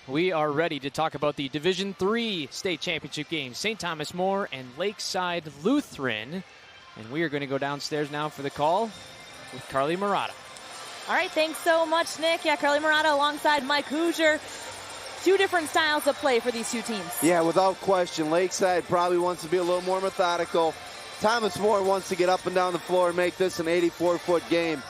We are ready to talk about the Division III state championship games, St. Thomas More and Lakeside Lutheran. And we are going to go downstairs now for the call with Carly Murata. All right, thanks so much, Nick. Yeah, Carly Murata alongside Mike Hoosier. Two different styles of play for these two teams. Yeah, without question. Lakeside probably wants to be a little more methodical. Thomas More wants to get up and down the floor and make this an 84-foot game.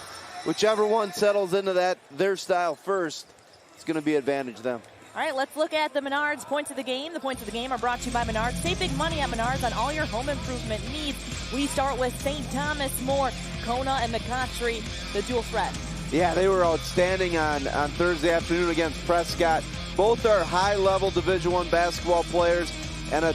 Whichever one settles into their style first, it's going to be advantage them. All right, let's look at the Menards points of the game. The points of the game are brought to you by Menards. Save big money at Menards on all your home improvement needs. We start with St. Thomas More, Kona and McCottry, the dual threat. Yeah, they were outstanding on Thursday afternoon against Prescott. Both are high-level Division I basketball players and a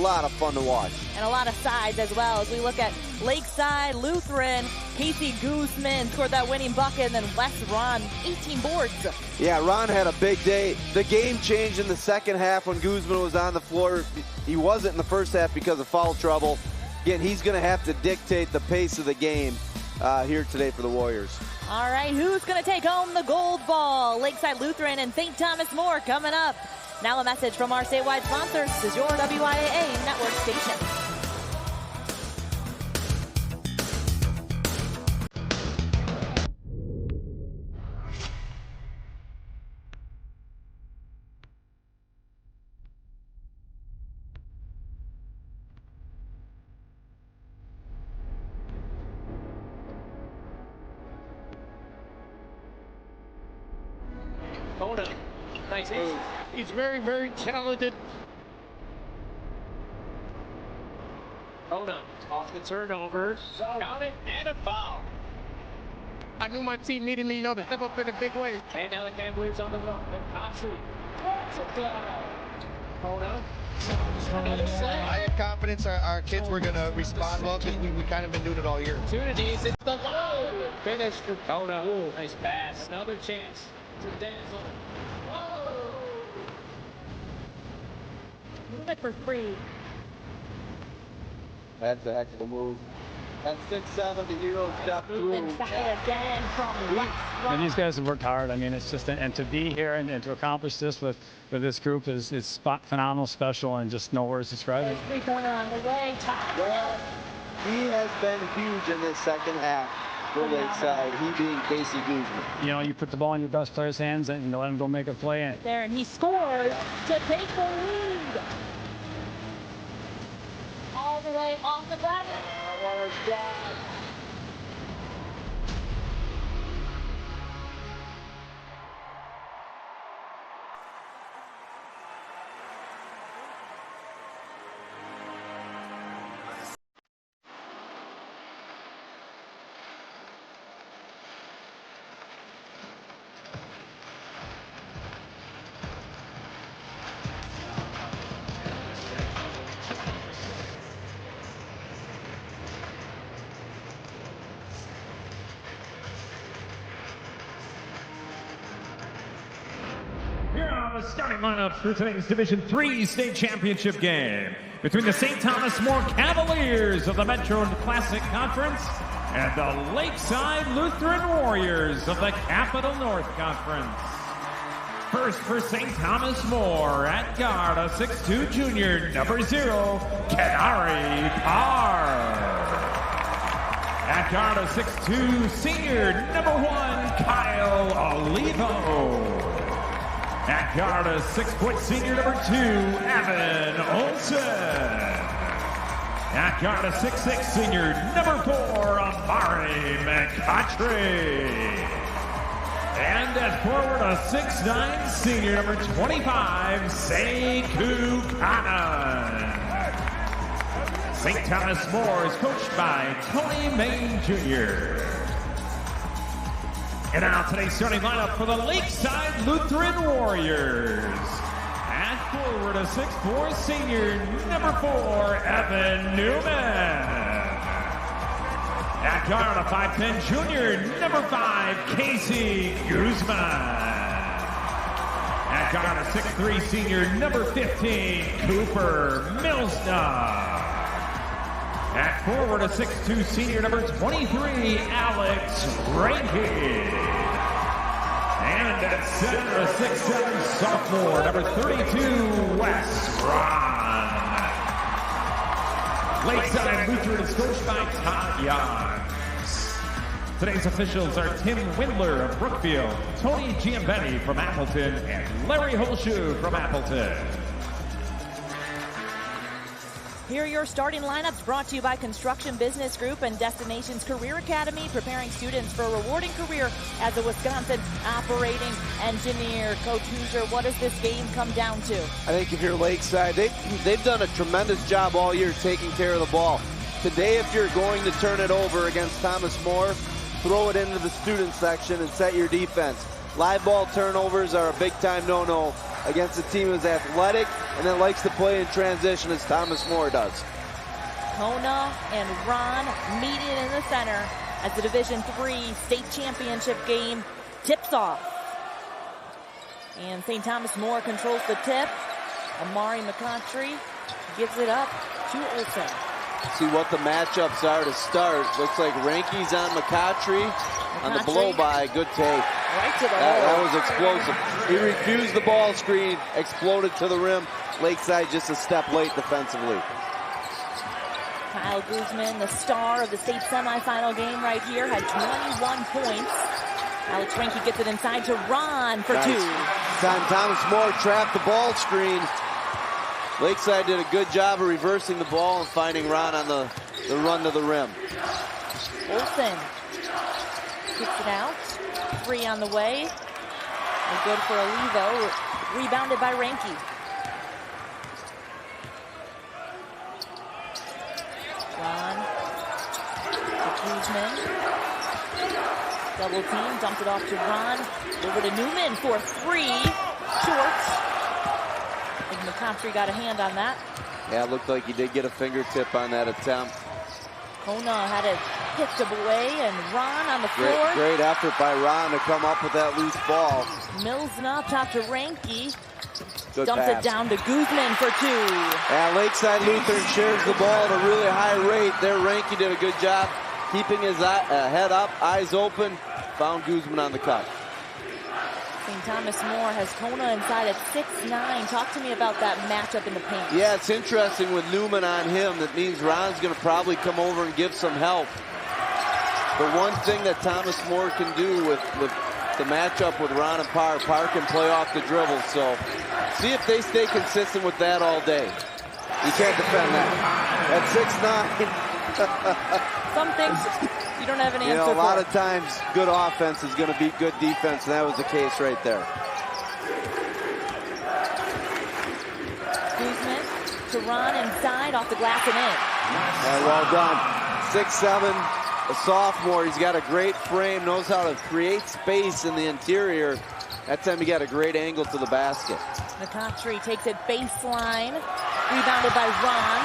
lot of fun to watch. And a lot of sides as well. As we look at Lakeside Lutheran, Casey Guzman scored that winning bucket, and then Wes Ron, 18 boards. Yeah, Ron had a big day. The game changed in the second half when Guzman was on the floor. He wasn't in the first half because of foul trouble. Again, he's going to have to dictate the pace of the game here today for the Warriors. All right, who's going to take home the gold ball? Lakeside Lutheran and St. Thomas More coming up. Now a message from our statewide sponsors. This is your WIAA network station. Hold on. Nice. He's very, very talented. Hold on. Off the turnover. Got it and a foul. I knew my team needed me, to step up in a big way. And now the Cavaliers on the run. Hold on. I had confidence our kids were going to respond well because we kind of been doing it all year. Opportunities. It's the low. Finish. Hold on. Ooh, nice pass. Another chance to Denzel. Move it for free. That's the heck of a move. And 6-7, the Heroes step through. Inside again from Wes Ron. And these guys have worked hard. I mean, it's just, and to be here and to accomplish this with this group is phenomenal, special, and just no words to describe it. Three-pointer on the way. Well, he has been huge in this second half for Lakeside, he being Casey Guzman. You know, you put the ball in your best player's hands and let him go make a play. There, and he scored to take the lead. All the way off the back. Here are the starting lineups for today's Division III state championship game between the St. Thomas More Cavaliers of the Metro Classic Conference and the Lakeside Lutheran Warriors of the Capital North Conference. First for St. Thomas More at guard, a 6'2 junior, number 0, Kenari Parr. At guard, a 6'2 senior, number 1, Kyle Olivo. At guard, a 6-foot senior, number 2, Evan Olsen. At guard, a 6'6 senior, number 4, Amari McCottry. And at forward, a 6'9 senior, number 25, Sekou Kanan. St. Thomas More is coached by Tony Main Jr. And now today's starting lineup for the Lakeside Lutheran Warriors. At forward, a 6'4 senior, number 4, Evan Newman. At guard, a 5'10 junior, number 5, Casey Guzman. At guard, a 6'3 senior, number 15, Cooper Milsna. At forward, a 6'2 senior, number 23, Alex Rankin. And And at center, a 6'7" sophomore, number 32, Wes Ron. Lakeside Lutheran is coached by Todd Young. Today's officials are Tim Windler of Brookfield, Tony Giambetti from Appleton, and Larry Holshoe from Appleton. Here are your starting lineups, brought to you by Construction Business Group and Destinations Career Academy, preparing students for a rewarding career as a Wisconsin operating engineer. Coach Hoosier, what does this game come down to? I think if you're Lakeside, they've done a tremendous job all year taking care of the ball. Today, if you're going to turn it over against Thomas More, throw it into the student section and set your defense. Live ball turnovers are a big-time no-no against a team that's athletic and that likes to play in transition as Thomas More does. Kona and Ron meeting in the center as the Division III state championship game tips off. And St. Thomas More controls the tip. Amari McContry gives it up to Olsen. See what the matchups are to start. Looks like Ranky's on McContry. On the blow-by, good take. Right to the hole. That was explosive. He refused the ball screen, exploded to the rim. Lakeside just a step late defensively. Kyle Guzman, the star of the state semifinal game right here, had 21 points. Alex Ranky gets it inside to Ron for two. Time Thomas More trapped the ball screen. Lakeside did a good job of reversing the ball and finding Ron on the run to the rim. Olsen kicks it out. Three on the way. And good for Olivo. Rebounded by Ranky. Ron to Guzman. Double team. Dumped it off to Ron. Over to Newman for three. Short. And McContry got a hand on that. Yeah, it looked like he did get a fingertip on that attempt. Kona had it picked away, and Ron on the floor. Great effort by Ron to come up with that loose ball. Milsna top to Ranky. Good Dumps pass. it down to Guzman for two. Yeah, Lakeside Lutheran shares the ball at a really high rate. There, Ranky did a good job keeping his head up, eyes open. Found Guzman on the cut. St. Thomas More has Kona inside at 6'9". Talk to me about that matchup in the paint. Yeah, it's interesting with Newman on him. That means Ron's going to probably come over and give some help. The one thing that Thomas More can do with the matchup with Ron and Parr can play off the dribble. So see if they stay consistent with that all day. You can't defend that. At 6'9". Some things you don't have an answer a lot for. of times good offense is going to beat good defense, and that was the case right there. Guzman to Ron inside, off the glass and in. Yeah, well done. 6'7", a sophomore. He's got a great frame, knows how to create space in the interior. That time he got a great angle to the basket. McContry takes it baseline. Rebounded by Ron.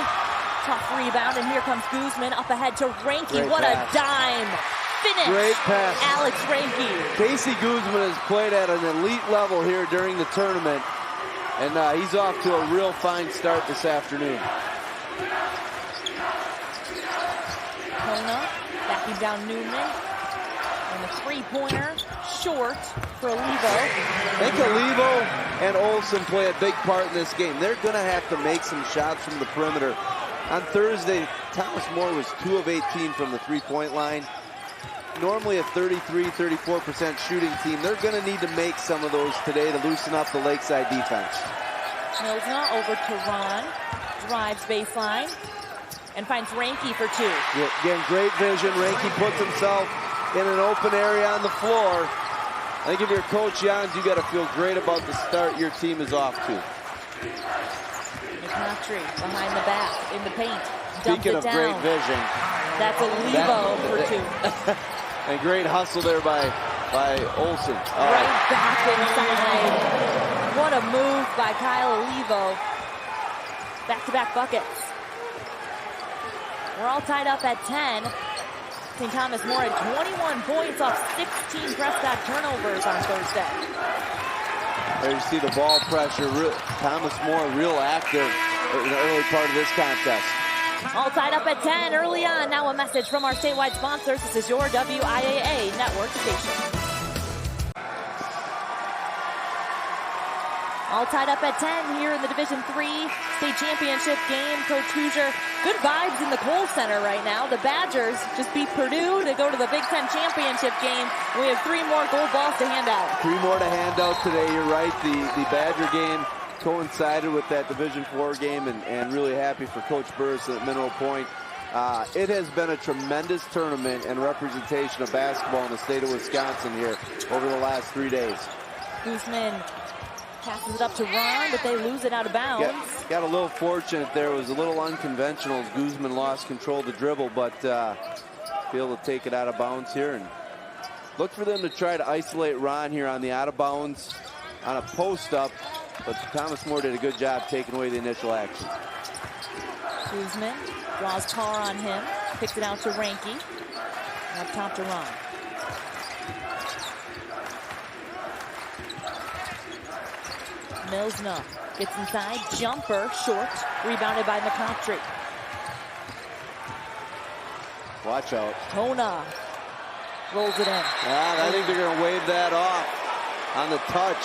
Tough rebound, and here comes Guzman up ahead to Ranky. Great what pass. A dime. Finish. Great pass. Alex Ranky. Casey Guzman has played at an elite level here during the tournament, and he's off to a real fine start this afternoon. Kona backing down Newman. And the three-pointer short for Olivo. I think Olivo and Olsen play a big part in this game. They're going to have to make some shots from the perimeter. On Thursday, Thomas More was 2 of 18 from the three-point line. Normally a 33-34% shooting team. They're going to need to make some of those today to loosen up the Lakeside defense. Milsna over to Ron. Drives baseline. And finds Ranky for two. Yeah, again, great vision. Ranky puts himself in an open area on the floor. I think if you're Coach Jans, you got to feel great about the start your team is off to. McContry behind the back in the paint. Speaking of great vision. That's Olivo for two. And great hustle there by Olsen. Right back inside. What a move by Kyle Olivo. Back-to-back buckets. We're all tied up at 10. St. Thomas More at 21 points off 16 Prescott turnovers on Thursday. There you see the ball pressure. Thomas More real active in the early part of this contest. All tied up at 10 early on. Now a message from our statewide sponsors. This is your WIAA network station. All tied up at 10 here in the Division III state championship game. Coach Hoosier, good vibes in the Kohl Center right now. The Badgers just beat Purdue to go to the Big Ten championship game. We have 3 more gold balls to hand out. 3 more to hand out today. You're right. The Badger game coincided with that Division IV game, and really happy for Coach Burris at Mineral Point. It has been a tremendous tournament and representation of basketball in the state of Wisconsin here over the last 3 days. Guzman passes it up to Ron, but they lose it out of bounds. Got a little fortunate there. It was a little unconventional as Guzman lost control of the dribble, but be able to take it out of bounds here. And look for them to try to isolate Ron here on the out of bounds on a post up, but Thomas More did a good job taking away the initial action. Guzman draws Carr on him, picks it out to Ranke, up top to Ron. Milsna gets inside, jumper, short, rebounded by McCottry. Watch out. Kona rolls it in. I think they're going to wave that off on the touch.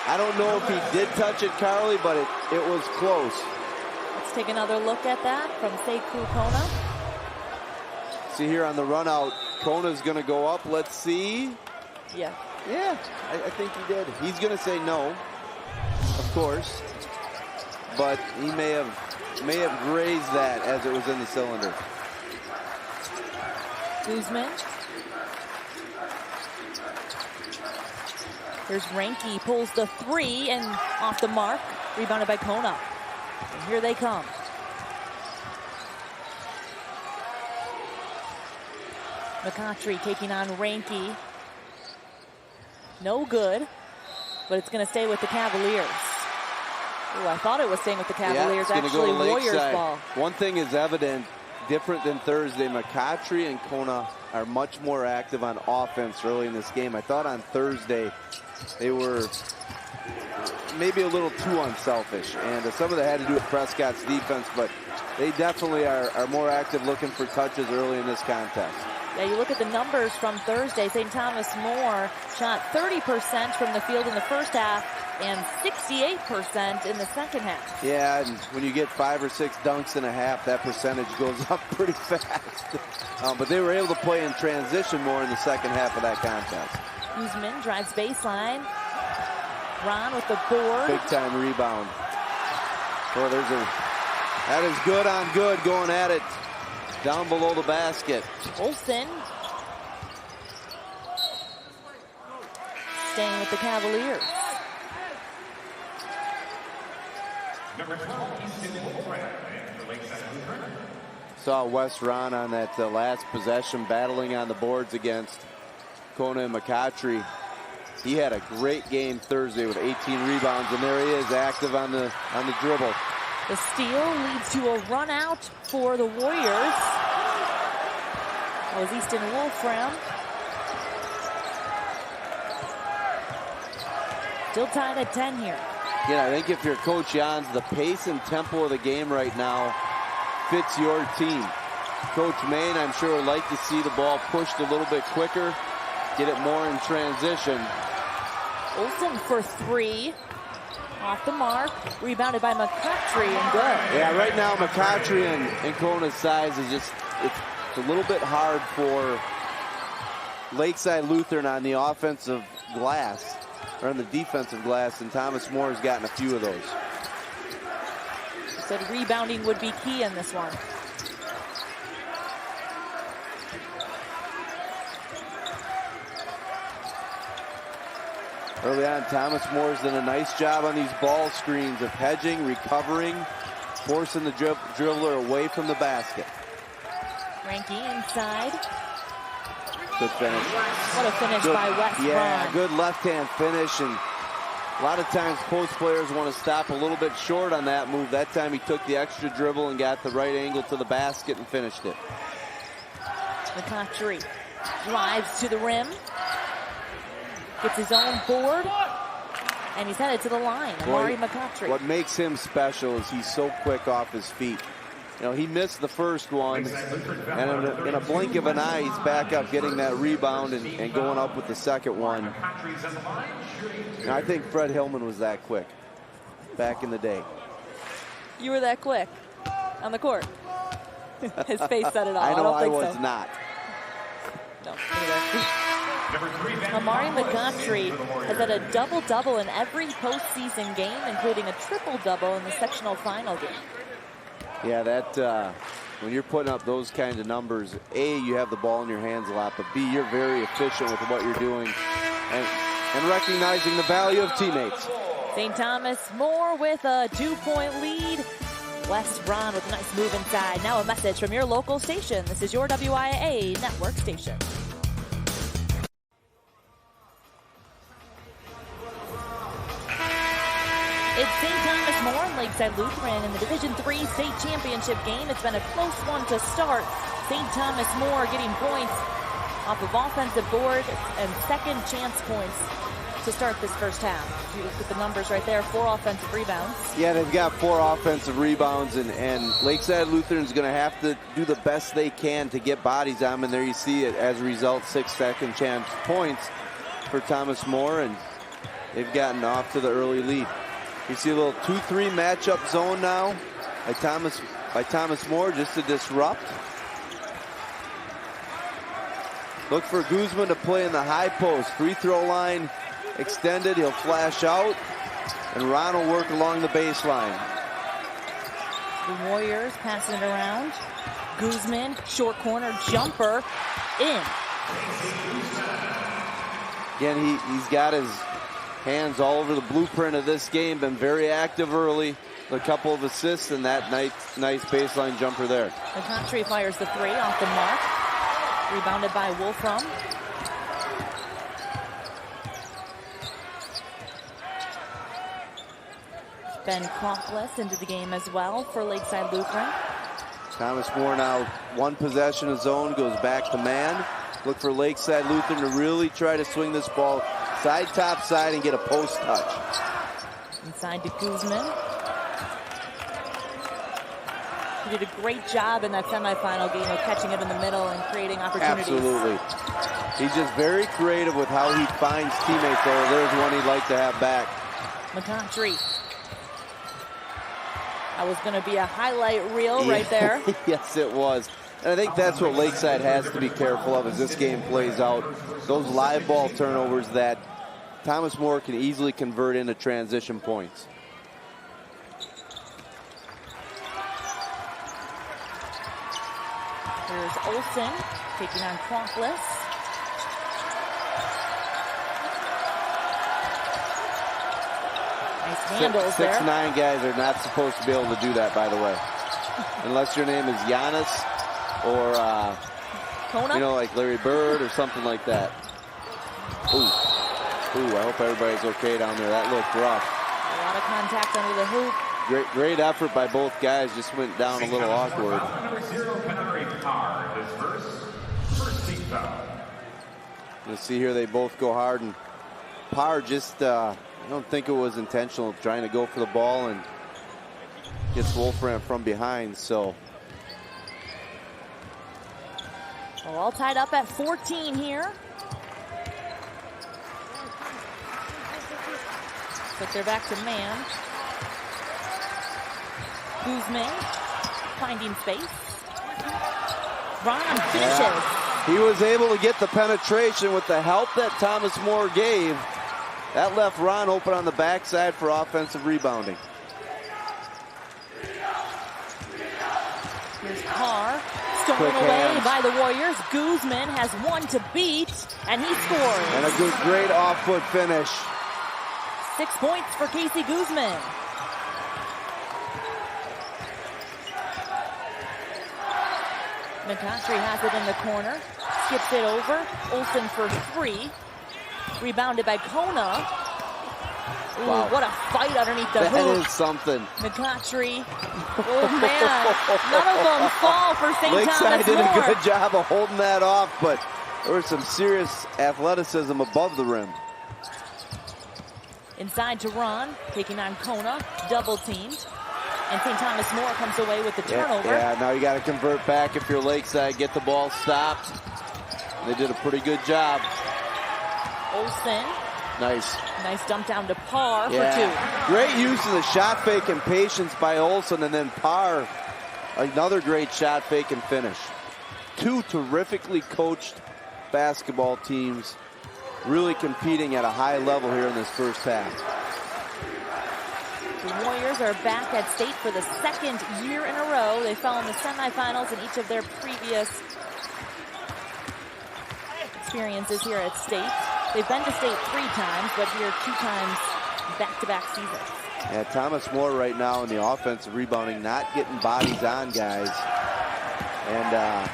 I don't know if he did touch it, Carly, but it was close. Let's take another look at that from Sekou Kona. See here on the run out, Kona's going to go up. Let's see. Yeah. Yeah, I think he did. He's going to say no, of course, but he may have grazed that as it was in the cylinder. Guzman. Here's Ranke, pulls the 3 and off the mark, rebounded by Kona. And here they come. McCottry taking on Ranke. No good, but it's going to stay with the Cavaliers. Oh, I thought it was staying with the Cavaliers. Yeah, actually, go to Warriors Lakeside. ball. One thing is evident, different than Thursday. McCottry and Kona are much more active on offense early in this game. I thought on Thursday they were maybe a little too unselfish, and some of that had to do with Prescott's defense, but they definitely are more active looking for touches early in this contest. Yeah, you look at the numbers from Thursday. St. Thomas More shot 30% from the field in the first half and 68% in the second half. Yeah, and when you get 5 or 6 dunks in a half, that percentage goes up pretty fast. But they were able to play in transition more in the second half of that contest. Guzman drives baseline. Ron with the board. Big time rebound. Oh, that is good on good, going at it down below the basket. Olsen staying with the Cavaliers. Number 12, Easton Wolfram for Lakeside Lutheran. Saw Wes Ron on that last possession battling on the boards against Kona and McCottry. He had a great game Thursday with 18 rebounds, and there he is, active on the dribble. The steal leads to a run out for the Warriors. That was Easton Wolfram. Still tied at 10 here. Yeah, I think if you're Coach Jans, the pace and tempo of the game right now fits your team. Coach Main, I'm sure, would like to see the ball pushed a little bit quicker, get it more in transition. Olsen for 3. Off the mark, rebounded by McCottry, and good. Yeah, right now McCottry and Kona's size is just, it's a little bit hard for Lakeside Lutheran on the offensive glass, or on the defensive glass, and Thomas More has gotten a few of those. He said rebounding would be key in this one. Early on, Thomas Moore's done a nice job on these ball screens of hedging, recovering, forcing the dribbler away from the basket. Ranke inside. Good finish. What a finish by Wes Yeah, Ron. good left-hand finish, and a lot of times post players want to stop a little bit short on that move. That time he took the extra dribble and got the right angle to the basket and finished it. McCottry drives to the rim. Gets his own board, and he's headed to the line. Amari McCottry. What makes him special is he's so quick off his feet. You know, he missed the first one, and in a blink of an eye, he's back up getting that rebound and going up with the second one. And I think Fred Hillman was that quick back in the day. You were that quick on the court. His face said it all. I know I don't think was so. not. No, Amari McContry has had a double-double in every postseason game, including a triple-double in the sectional final game. Yeah, that when you're putting up those kinds of numbers, A, you have the ball in your hands a lot, but B, you're very efficient with what you're doing and recognizing the value of teammates. St. Thomas More with a 2-point lead. Wes Braun with a nice move inside. Now a message from your local station. This is your WIAA network station. It's St. Thomas More and Lakeside Lutheran in the Division III state championship game. It's been a close one to start. St. Thomas More getting points off of offensive boards and second chance points to start this first half. You look at the numbers right there, 4 offensive rebounds. Yeah, they've got 4 offensive rebounds, and Lakeside Lutheran is going to have to do the best they can to get bodies on them. And there you see it as a result, 6 second chance points for Thomas More, and they've gotten off to the early lead. You see a little 2-3 matchup zone now by Thomas More just to disrupt. Look for Guzman to play in the high post. Free throw line extended. He'll flash out, and Ron will work along the baseline. The Warriors passing it around. Guzman, short corner jumper, in. Again, he's got his hands all over the blueprint of this game. Been very active early. A couple of assists and that nice baseline jumper there. McContry fires the 3 off the mark. Rebounded by Wolfram. Ben Cronkless into the game as well for Lakeside Lutheran. Thomas More now 1 possession of zone, goes back to man. Look for Lakeside Lutheran to really try to swing this ball side, top side, and get a post touch. Inside to Guzman. He did a great job in that semifinal game of catching it in the middle and creating opportunities. Absolutely. He's just very creative with how he finds teammates there. There's one he'd like to have back. McContry. That was going to be a highlight reel right there. Yes, it was. And I think that's what Lakeside has to be careful of as this game plays out. Those live ball turnovers that Thomas More can easily convert into transition points. Here's Olsen taking on Cronkless. Nice handles there. 6'9" guys are not supposed to be able to do that, by the way. Unless your name is Giannis or, Kona? you know, like Larry Bird or something like that. Ooh, I hope everybody's okay down there. That looked rough. A lot of contact under the hoop. Great effort by both guys. Just went down a little awkward. You'll see here they both go hard, and Parr just, I don't think it was intentional, trying to go for the ball and gets Wolfram from behind. So we're all tied up at 14 here. But they're back to man. Guzman finding space. Ron finishes. Yeah. He was able to get the penetration with the help that Thomas More gave. That left Ron open on the backside for offensive rebounding. Here's Parr. Stolen Quick away hands by the Warriors. Guzman has 1 to beat, and he scores. And a great off-foot finish. 6 points for Casey Guzman. McContry has it in the corner. Skips it over. Olsen for 3. Rebounded by Kona. Ooh, wow. What a fight underneath the hoop. That is something. McContry. Oh, man. None of them fall for St. Lakeside Thomas did More. a good job of holding that off, but there was some serious athleticism above the rim. Inside to Ron, taking on Kona, double teamed. And St. Thomas More comes away with the turnover. Yeah, now you got to convert back if you're Lakeside, get the ball stopped. They did a pretty good job. Olsen. Nice. Nice dump down to Parr for 2. Great use of the shot fake and patience by Olsen, and then Parr, another great shot fake and finish. 2 terrifically coached basketball teams really competing at a high level here in this first half. The Warriors are back at state for the 2nd year in a row. They fell in the semifinals in each of their previous experiences here at state. They've been to state 3 times, but here 2 times back-to-back seasons. Yeah, Thomas More right now in the offensive rebounding, not getting bodies on guys. And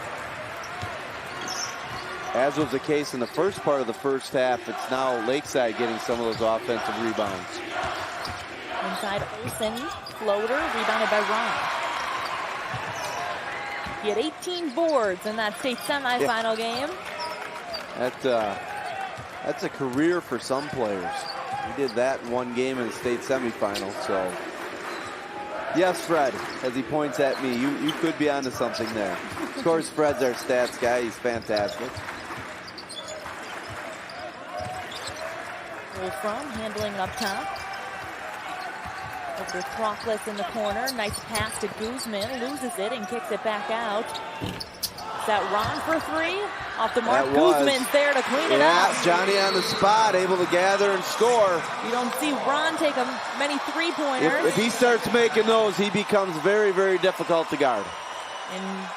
as was the case in the first part of the first half, it's now Lakeside getting some of those offensive rebounds. Inside Olsen, floater, rebounded by Ron. He had 18 boards in that state semifinal game. That's a career for some players. He did that in 1 game in the state semifinal. So, yes, Fred, as he points at me, you could be onto something there. Of course, Fred's our stats guy. He's fantastic. Wolfram handling it up top. Over to Throckless in the corner. Nice pass to Guzman. Loses it and kicks it back out. Is that Ron for 3? Off the mark. Guzman's there to clean it up. Yeah, Johnny on the spot, able to gather and score. You don't see Ron take many 3-pointers. If he starts making those, he becomes very, very difficult to guard. And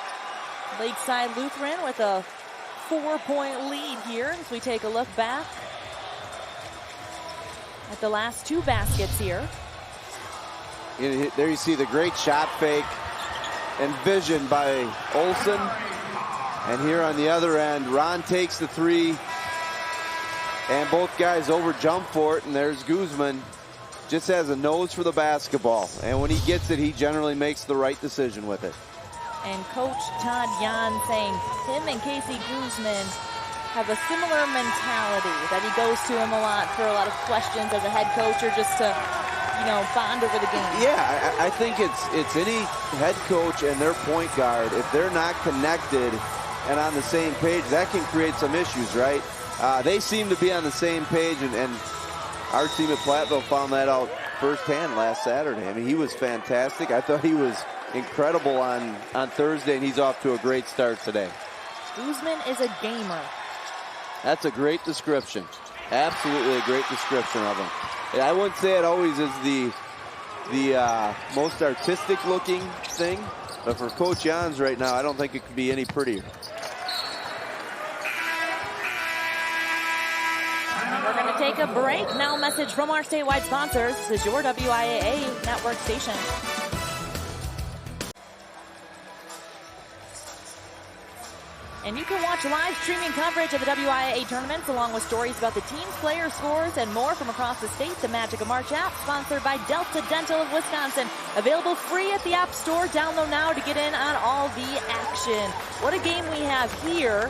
Lakeside Lutheran with a 4-point lead here as we take a look back at the last 2 baskets here. There you see the great shot fake and vision by Olsen. And here on the other end, Ron takes the 3. And both guys over jump for it. And there's Guzman. Just has a nose for the basketball. And when he gets it, he generally makes the right decision with it. And Coach Todd Yan saying him and Casey Guzman have a similar mentality, that he goes to him a lot for a lot of questions as a head coach or just to, you know, bond over the game. Yeah, I think it's any head coach and their point guard. If they're not connected and on the same page, that can create some issues, right? They seem to be on the same page, and our team at Platteville found that out firsthand last Saturday. I mean, he was fantastic. I thought he was incredible on Thursday, and he's off to a great start today. Guzman is a gamer. That's a great description. Absolutely a great description of him. And I wouldn't say it always is the most artistic looking thing, but for Coach Jans right now, I don't think it could be any prettier. We're going to take a break. Now a message from our statewide sponsors. This is your WIAA network station. And you can watch live streaming coverage of the WIAA tournaments along with stories about the teams, players, scores, and more from across the state. The Magic of March app, sponsored by Delta Dental of Wisconsin. Available free at the App Store. Download now to get in on all the action. What a game we have here.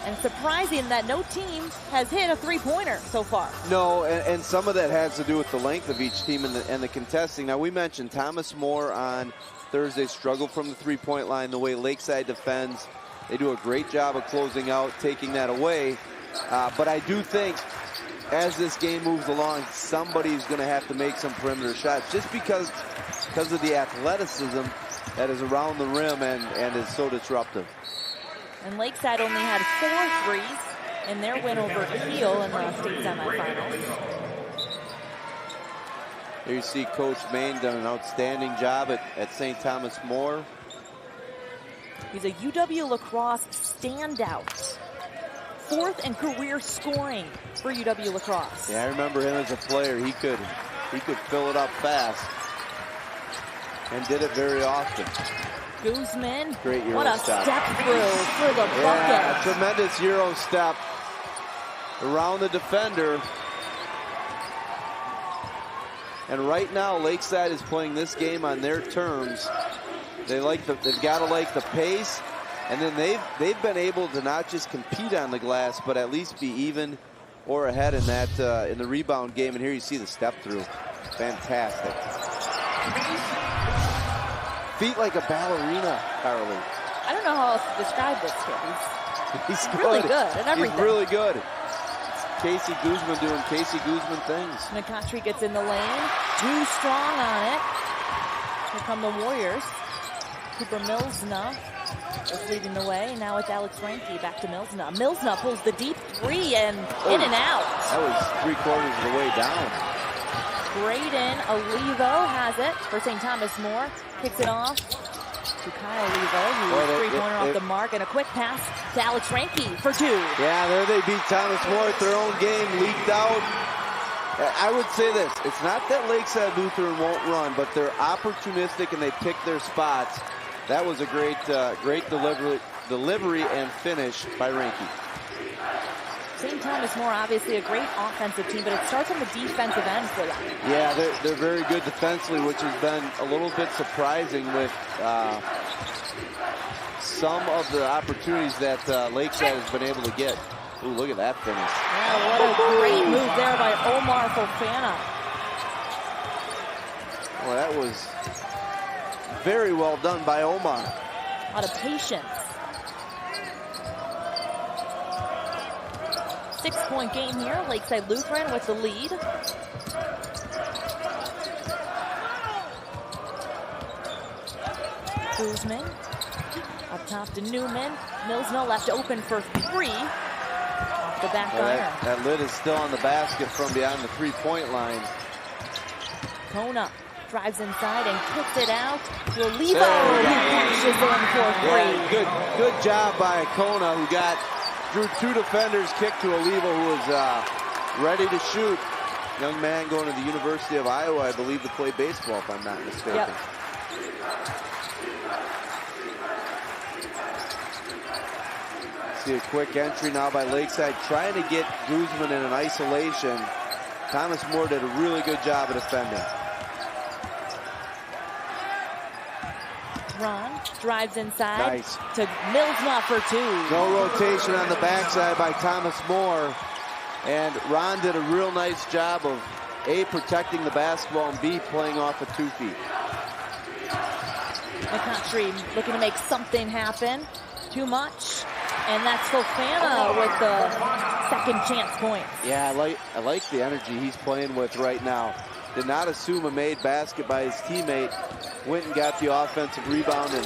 And surprising that no team has hit a 3-pointer so far. No, and some of that has to do with the length of each team and the contesting. Now, we mentioned Thomas More on Thursday struggled from the 3-point line, the way Lakeside defends. They do a great job of closing out, taking that away. But I do think as this game moves along, somebody's going to have to make some perimeter shots just because of the athleticism that is around the rim and is so disruptive. And Lakeside only had 4 threes in their win over Kiel in the state semifinals. There you see Coach Main done an outstanding job at St. Thomas More. He's a UW lacrosse standout. 4th in career scoring for UW lacrosse. Yeah, I remember him as a player. He could fill it up fast and did it very often. Guzman, great Euro what a step through for the bucket. Yeah, tremendous Euro step around the defender. And right now, Lakeside is playing this game on their terms. They've got to like the pace, and then they've been able to not just compete on the glass, but at least be even or ahead in that in the rebound game. And here you see the step through, fantastic. feet like a ballerina, Carly. I don't know how else to describe this kid. He's really good at everything. He's really good. It's Casey Guzman doing Casey Guzman things. McCottry gets in the lane. Too strong on it. Here come the Warriors. Cooper Milsna is leading the way. Now it's Alex Ranke back to Milsna. Milsna pulls the deep three and in and out. That was 3/4 of the way down. Braden Olivo has it for St. Thomas More. Kicks it off to Kyle Olivo, who's three-pointer off the mark, and a quick pass to Alex Ranke for two. Yeah, there they beat Thomas More at their own game, leaked out. I would say this, it's not that Lakeside Lutheran won't run, but they're opportunistic and they pick their spots. That was a great delivery and finish by Ranke. St. Thomas More, obviously a great offensive team, but it starts on the defensive end for them. Yeah, they're very good defensively, which has been a little bit surprising with some of the opportunities that Lakeside has been able to get. Ooh, look at that finish. Yeah, what a great move there by Omar Fofana. Well, that was very well done by Omar. A lot of patience. 6-point game here. Lakeside Lutheran with the lead. Guzman up top to Newman. Milsna left open for three. Off the back iron. That lid is still on the basket from beyond the three-point line. Kona drives inside and kicks it out to Olivo, who cashes in for three. Yeah, good job by Kona, who drew two defenders, kicked to Olivo, who was ready to shoot. Young man going to the University of Iowa, I believe, to play baseball, if I'm not mistaken. Yep. See a quick entry now by Lakeside, trying to get Guzman in an isolation. Thomas More did a really good job of defending. Ron drives inside Nice. to Milsna for two. No rotation on the backside by Thomas More. And Ron did a real nice job of A, protecting the basketball, and B, playing off of 2 feet. McCottry looking to make something happen. Too much. And that's Fofana with the second chance points. Yeah, I like the energy he's playing with right now. Did not assume a made basket by his teammate. Went and got the offensive rebound and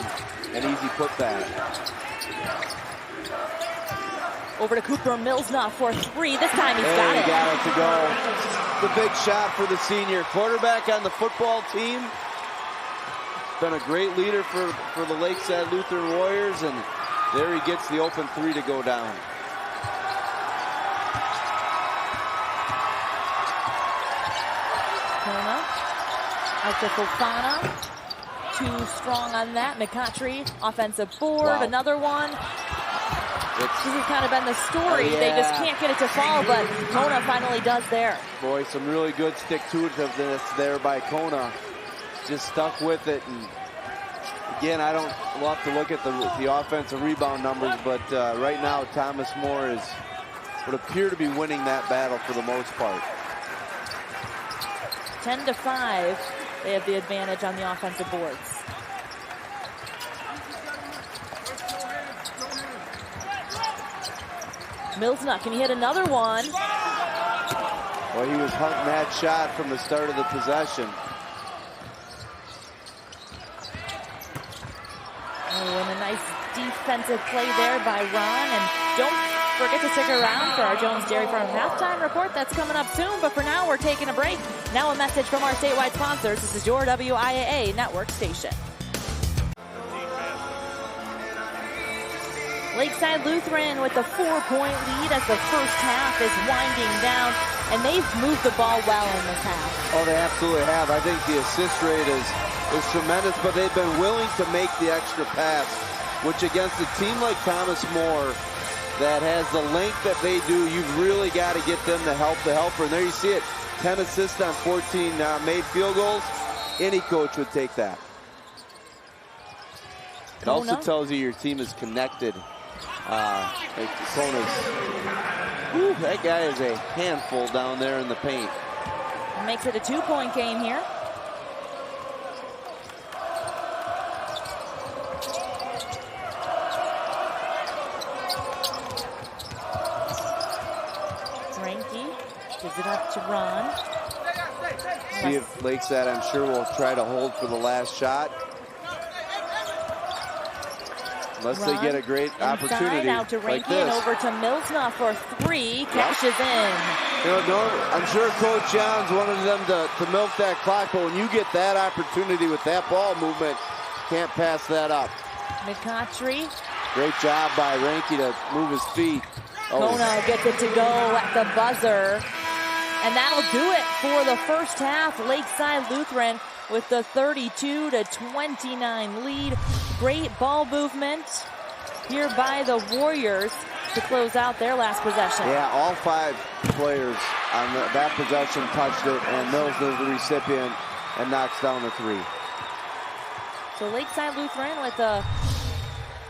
an easy putback. Over to Cooper Milsna for three. This time he's got it. He got it to go. The big shot for the senior quarterback on the football team. Been a great leader for the Lakeside Lutheran Warriors, and there he gets the open three to go down. Kona out to Fofana. Too strong on that. McCottry, offensive board, Wow. Another one. This has kind of been the story. Yeah. They just can't get it to fall, but Kona finally does there. Boy, some really good stick-to-itiveness there by Kona. Just stuck with it. And again, we'll have to look at the offensive rebound numbers, but right now Thomas More would appear to be winning that battle for the most part. 10-5, they have the advantage on the offensive boards. Milsna, can he hit another one? Well, he was hunting that shot from the start of the possession. Oh, and a nice defensive play there by Ron. And don't forget to stick around for our Jones Dairy Farm halftime report. That's coming up soon, but for now, we're taking a break. Now a message from our statewide sponsors. This is your WIAA network station. Lakeside Lutheran with a 4-point lead as the first half is winding down, and they've moved the ball well in this half. Oh, they absolutely have. I think the assist rate is tremendous, but they've been willing to make the extra pass, which against a team like Thomas More that has the length that they do, you've really got to get them to help the helper. And there you see it, 10 assists on 14 made field goals. Any coach would take that. It also tells you your team is connected. That guy is a handful down there in the paint. Makes it a 2-point game here. Gives it up to Ron. See if Lakeside, I'm sure, will try to hold for the last shot. Unless they get a great opportunity out to like Ranky this. and over to Milsna for 3. Cashes in. You know, I'm sure Coach Johns wanted them to milk that clock, but when you get that opportunity with that ball movement, can't pass that up. McCautry. Great job by Ranky to move his feet. Kono gets it to go at the buzzer. And that'll do it for the first half. Lakeside Lutheran with the 32-29 lead. Great ball movement here by the Warriors to close out their last possession. Yeah, all 5 players on that possession touched it, and Mills is the recipient and knocks down the 3. So Lakeside Lutheran with a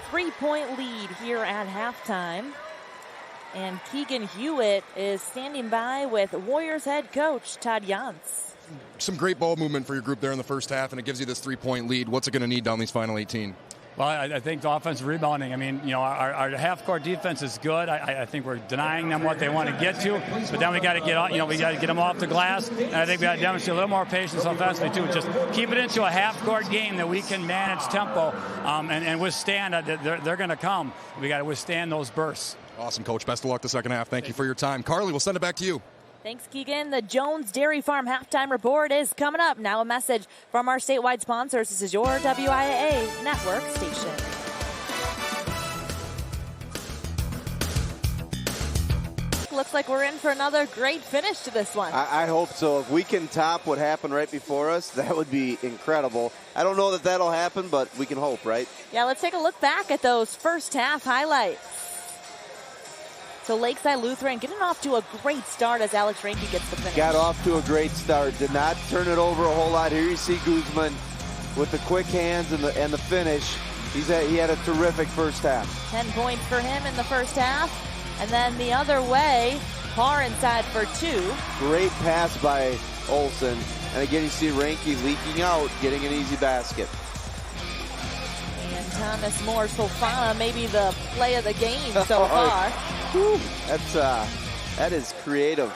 3-point lead here at halftime. And Keegan Hewitt is standing by with Warriors head coach Todd Jantz. Some great ball movement for your group there in the first half, and it gives you this 3-point lead. What's it going to need down these final 18? Well, I think the offensive rebounding, I mean, you know, our half-court defense is good. I think we're denying them what they want to get to, but then we got to get, you know, we got to get them off the glass, and I think we got to demonstrate a little more patience offensively too. Just keep it into a half-court game that we can manage tempo and withstand. They're going to come. We got to withstand those bursts. Awesome, Coach. Best of luck the second half. Thank you for your time. Carly, we'll send it back to you. Thanks, Keegan. The Jones Dairy Farm halftime report is coming up. Now a message from our statewide sponsors. This is your WIAA network station. Looks like we're in for another great finish to this one. I hope so. If we can top what happened right before us, that would be incredible. I don't know that that'll happen, but we can hope, right? Yeah, let's take a look back at those first half highlights. So Lakeside Lutheran getting off to a great start as Alex Ranky gets the finish. Got off to a great start. Did not turn it over a whole lot. Here you see Guzman with the quick hands and the finish. He had a terrific first half. 10 points for him in the first half. And then the other way, Parr inside for 2. Great pass by Olsen. And again, you see Ranky leaking out, getting an easy basket. And Thomas Moore Fofana, maybe the play of the game so far. Whew, that is creative.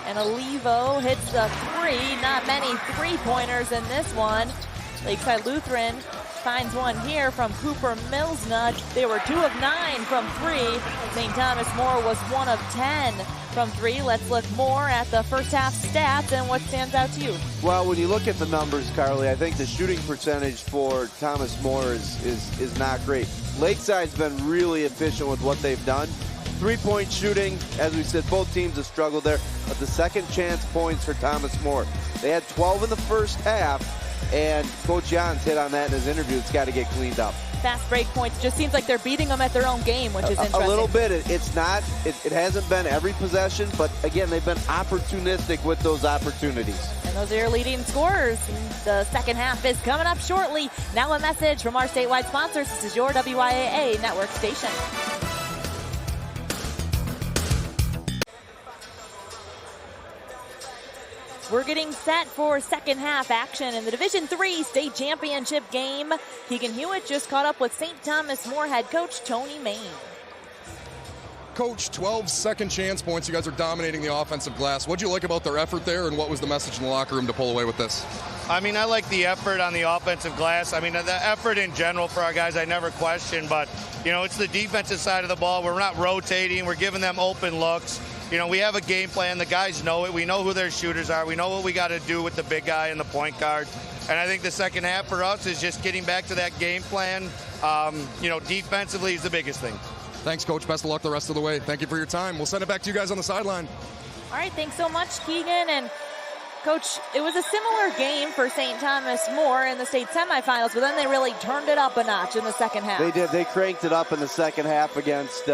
And Olivo hits the 3. Not many 3-pointers in this one. Lakeside Lutheran finds one here from Cooper Milsna. They were 2 of 9 from 3. St. Thomas More was 1 of 10 from 3. Let's look more at the first half stats and what stands out to you. Well, when you look at the numbers, Carly, I think the shooting percentage for Thomas More is not great. Lakeside's been really efficient with what they've done. 3-point shooting, as we said, both teams have struggled there, but the second chance points for Thomas More. They had 12 in the first half, and Coach Jans hit on that in his interview. It's got to get cleaned up. Fast break points. Just seems like they're beating them at their own game, which is interesting. A little bit. It hasn't been every possession, but again, they've been opportunistic with those opportunities. And those are your leading scorers. The second half is coming up shortly. Now a message from our statewide sponsors. This is your WIAA network station. We're getting set for second half action in the Division III state championship game. Keegan Hewitt just caught up with St. Thomas More head coach Tony Main. Coach, 12 second chance points. You guys are dominating the offensive glass. What did you like about their effort there, and what was the message in the locker room to pull away with this? I mean, I like the effort on the offensive glass. I mean, the effort in general for our guys, I never question, but, you know, it's the defensive side of the ball. We're not rotating. We're giving them open looks. You know, we have a game plan. The guys know it. We know who their shooters are. We know what we got to do with the big guy and the point guard. And I think the second half for us is just getting back to that game plan. You know, defensively is the biggest thing. Thanks, Coach. Best of luck the rest of the way. Thank you for your time. We'll send it back to you guys on the sideline. All right, thanks so much, Keegan. And Coach, it was a similar game for St. Thomas More in the state semifinals, but then they really turned it up a notch in the second half. They did. They cranked it up in the second half against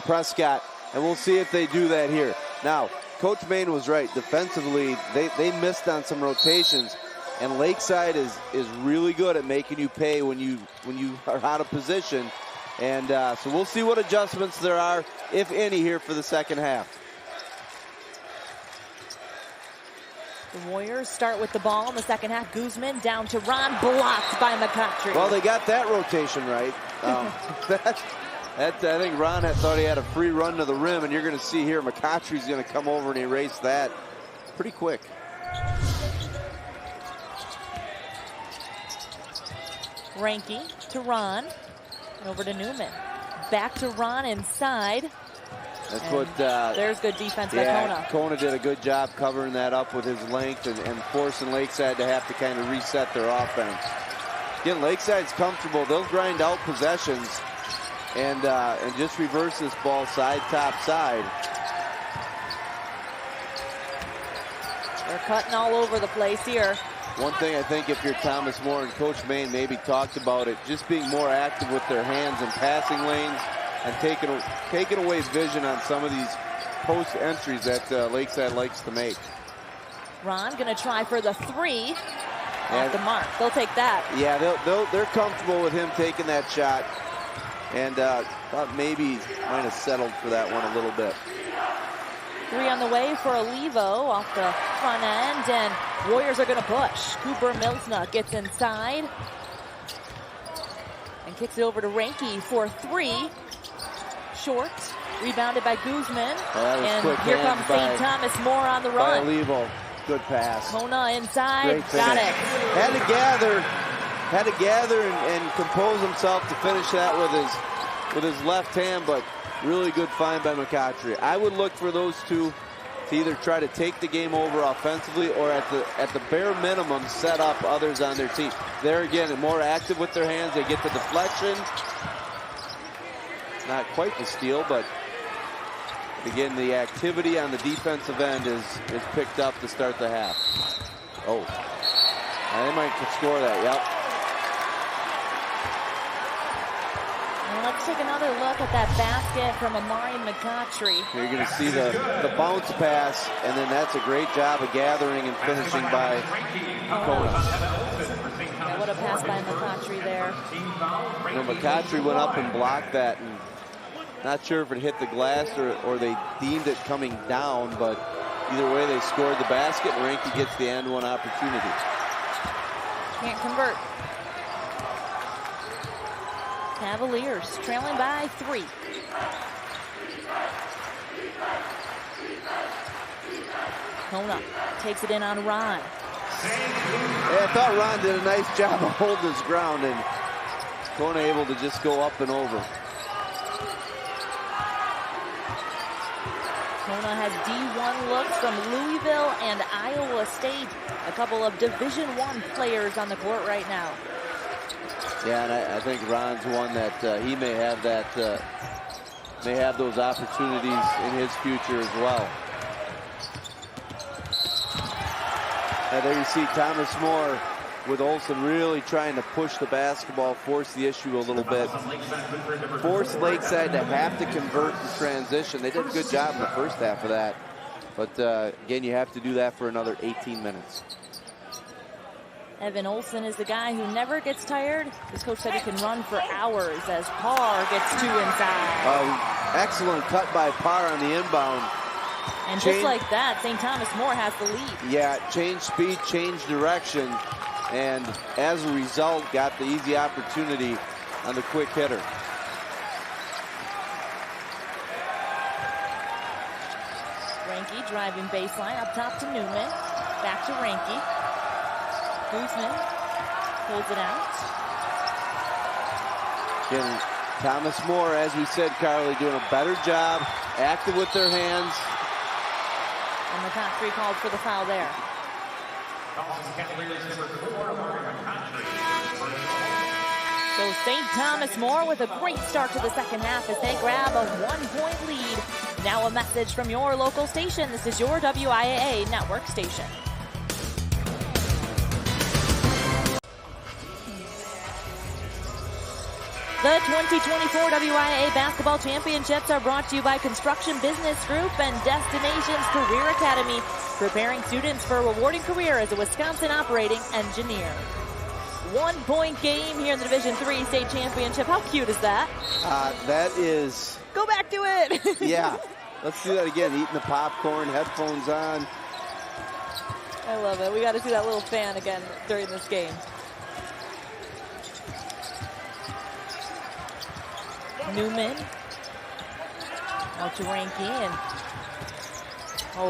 Prescott, and we'll see if they do that here. Now, Coach Main was right. Defensively, they missed on some rotations, and Lakeside is really good at making you pay when you are out of position. And so we'll see what adjustments there are, if any, here for the second half. The Warriors start with the ball in the second half. Guzman down to Ron, blocked by McCautry. Well, they got that rotation right. I think Ron had thought he had a free run to the rim, and you're going to see here McCottry's going to come over and erase that pretty quick. Ranky to Ron. And over to Newman. Back to Ron inside. That's and what... there's good defense by Kona. Kona did a good job covering that up with his length and forcing Lakeside to have to kind of reset their offense. Again, Lakeside's comfortable. They'll grind out possessions and just reverse this ball side, top side. They're cutting all over the place here. One thing I think if you're Thomas More, and Coach Main maybe talked about it, just being more active with their hands and passing lanes and taking away vision on some of these post entries that Lakeside likes to make. Ron gonna try for the three. Off the mark. They'll take that. Yeah, they're comfortable with him taking that shot. And thought maybe might have settled for that one a little bit. Three on the way for Olivo off the front end, and Warriors are going to push. Cooper Milsna gets inside and kicks it over to Ranky for three. Short, rebounded by Guzman. And here comes St. Thomas More on the run. Olivo, good pass. Kona inside, got it. Had to gather and compose himself to finish that with his left hand, but really good find by McCottry. I would look for those two to either try to take the game over offensively or at the bare minimum set up others on their team. They're again more active with their hands. They get the deflection. Not quite the steal, but again the activity on the defensive end is picked up to start the half. Oh, they might score that. Yep. Let's take another look at that basket from Amari McCottry. You're going to see the bounce pass, and then that's a great job of gathering and finishing by Kona. Yeah, what a pass by McCottry there. You know, McCottry went up and blocked that, and not sure if it hit the glass or they deemed it coming down, but either way they scored the basket, and Ranky gets the and one opportunity. Can't convert. Cavaliers trailing by three. Kona takes it in on Ron. Yeah, I thought Ron did a nice job of holding his ground, and Kona able to just go up and over. Kona has D1 looks from Louisville and Iowa State. A couple of Division I players on the court right now. Yeah, and I think Ron's one that he may have those opportunities in his future as well. And there you see Thomas More with Olsen really trying to push the basketball, force the issue a little bit. Force Lakeside to have to convert the transition. They did a good job in the first half of that. But again, you have to do that for another 18 minutes. Evan Olsen is the guy who never gets tired. His coach said he can run for hours as Parr gets two inside. Excellent cut by Parr on the inbound. And just like that, St. Thomas More has the lead. Yeah, change speed, change direction, and as a result, got the easy opportunity on the quick hitter. Ranky driving baseline up top to Newman. Back to Ranky. Guzman pulls it out. Again, Thomas More, as we said, Carly, doing a better job, active with their hands. And McCottry called for the foul there. So St. Thomas More with a great start to the second half as they grab a 1-point lead. Now a message from your local station. This is your WIAA network station. The 2024 WIAA Basketball Championships are brought to you by Construction Business Group and Destinations Career Academy, preparing students for a rewarding career as a Wisconsin operating engineer. 1-point game here in the Division III State Championship. How cute is that? That is... Go back to it! Yeah, let's do that again. Eating the popcorn, headphones on. I love it. We got to see that little fan again during this game. Newman. Out to Ranky, and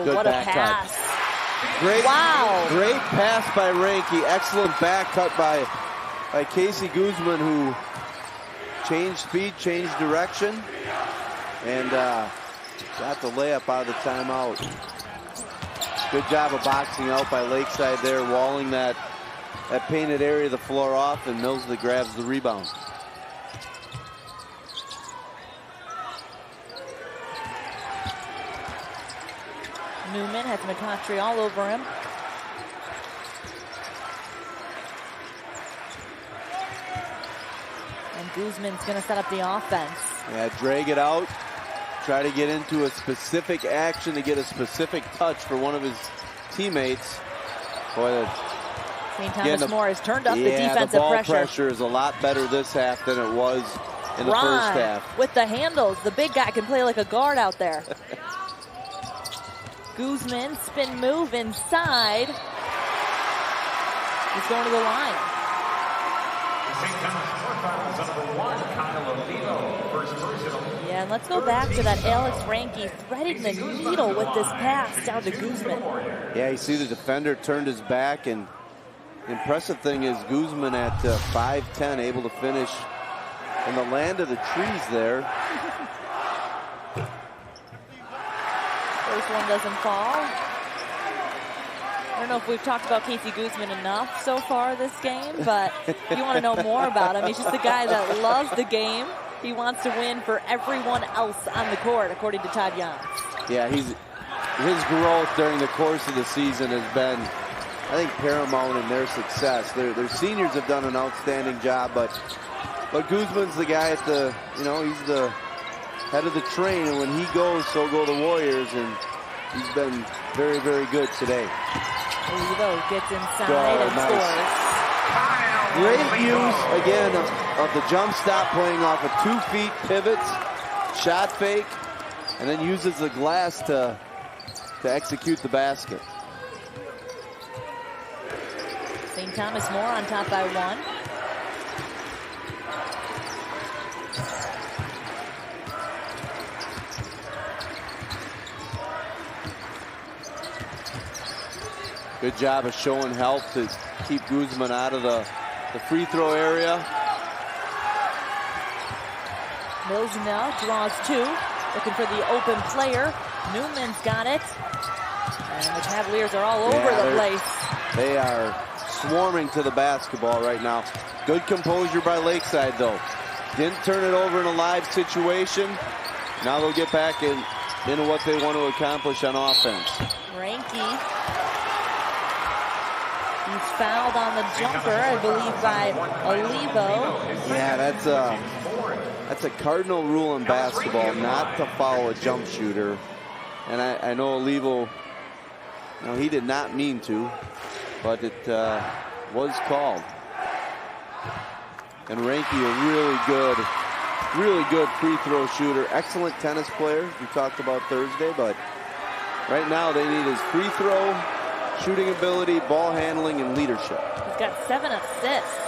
Good what a back pass. Great, Wow. Great pass by Ranky. Excellent back cut by Casey Guzman, who changed speed, changed direction, and got the layup out of the timeout. Good job of boxing out by Lakeside there, walling that painted area of the floor off, and Millsley grabs the rebound. Newman has McContry all over him. And Guzman's going to set up the offense. Yeah, drag it out. Try to get into a specific action to get a specific touch for one of his teammates. Boy, St. Thomas More has turned up the defensive the ball pressure. is a lot better this half than it was in the first half. With the handles, the big guy can play like a guard out there. Guzman, spin move inside. He's going to the line. Yeah, and let's go back to that Alex Ranky threading the needle with this pass down to Guzman. Yeah, you see the defender turned his back, and the impressive thing is Guzman at 5'10", able to finish in the land of the trees there. First one doesn't fall. I don't know if we've talked about Casey Guzman enough so far this game, but if you want to know more about him, he's just a guy that loves the game. He wants to win for everyone else on the court, according to Todd Jans. Yeah, his growth during the course of the season has been, I think, paramount in their success. Their seniors have done an outstanding job, but Guzman's the guy at the, he's the head of the train, and when he goes, so go the Warriors, and he's been very, very good today. Olivo gets inside and scores. Great use, again, of the jump stop, playing off of 2 feet pivots, shot fake, and then uses the glass to execute the basket. St. Thomas More on top by 1. Good job of showing help to keep Guzman out of the free throw area. Mills now draws 2, looking for the open player. Newman's got it. And the Cavaliers are all over the place. They are swarming to the basketball right now. Good composure by Lakeside, though. Didn't turn it over in a live situation. Now they'll get back into what they want to accomplish on offense. Ranky. He's fouled on the jumper, I believe, by Olivo. Yeah, that's a cardinal rule in basketball, not to foul a jump shooter. And I know Olivo, he did not mean to, but it was called. And Ranky, a really good free throw shooter. Excellent tennis player, we talked about Thursday, but right now they need his free throw, shooting ability, ball handling, and leadership. He's got 7 assists.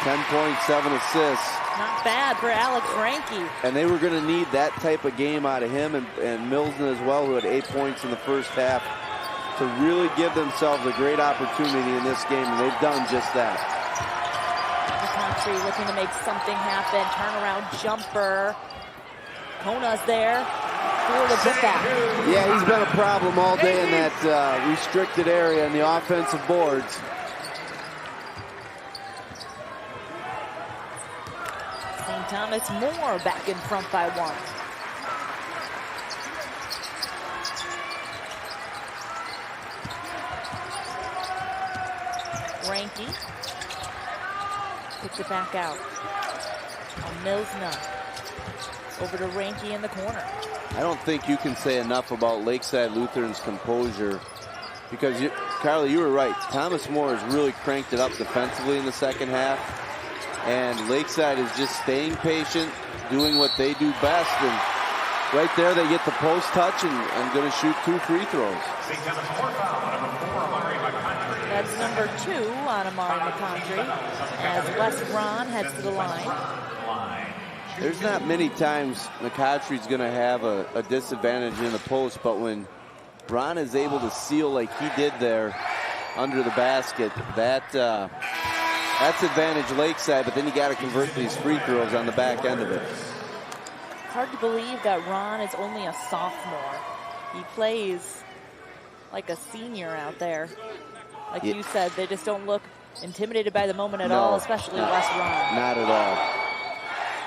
10 points, 7 assists. Not bad for Alex Ranky. And they were going to need that type of game out of him and Milsner as well, who had 8 points in the first half, to really give themselves a great opportunity in this game, and they've done just that. McContry looking to make something happen. Turnaround jumper. Kona's there. Yeah, he's been a problem all day in that restricted area in the offensive boards. St. Thomas More back in front by 1. Ranky kicks it back out. Milsner over to Ranky in the corner. I don't think you can say enough about Lakeside Lutheran's composure, because, Carly, you were right. Thomas More has really cranked it up defensively in the second half, and Lakeside is just staying patient, doing what they do best, and right there they get the post touch and going to shoot 2 free throws. That's number 2 on Amari McContry as Wes Ron heads to the line. There's not many times McCautry's going to have a disadvantage in the post, but when Ron is able to seal like he did there under the basket, that's advantage Lakeside, but then you got to convert these free throws on the back end of it. It's hard to believe that Ron is only a sophomore. He plays like a senior out there. Like you said, they just don't look intimidated by the moment at all, especially Les Ron. Not at all.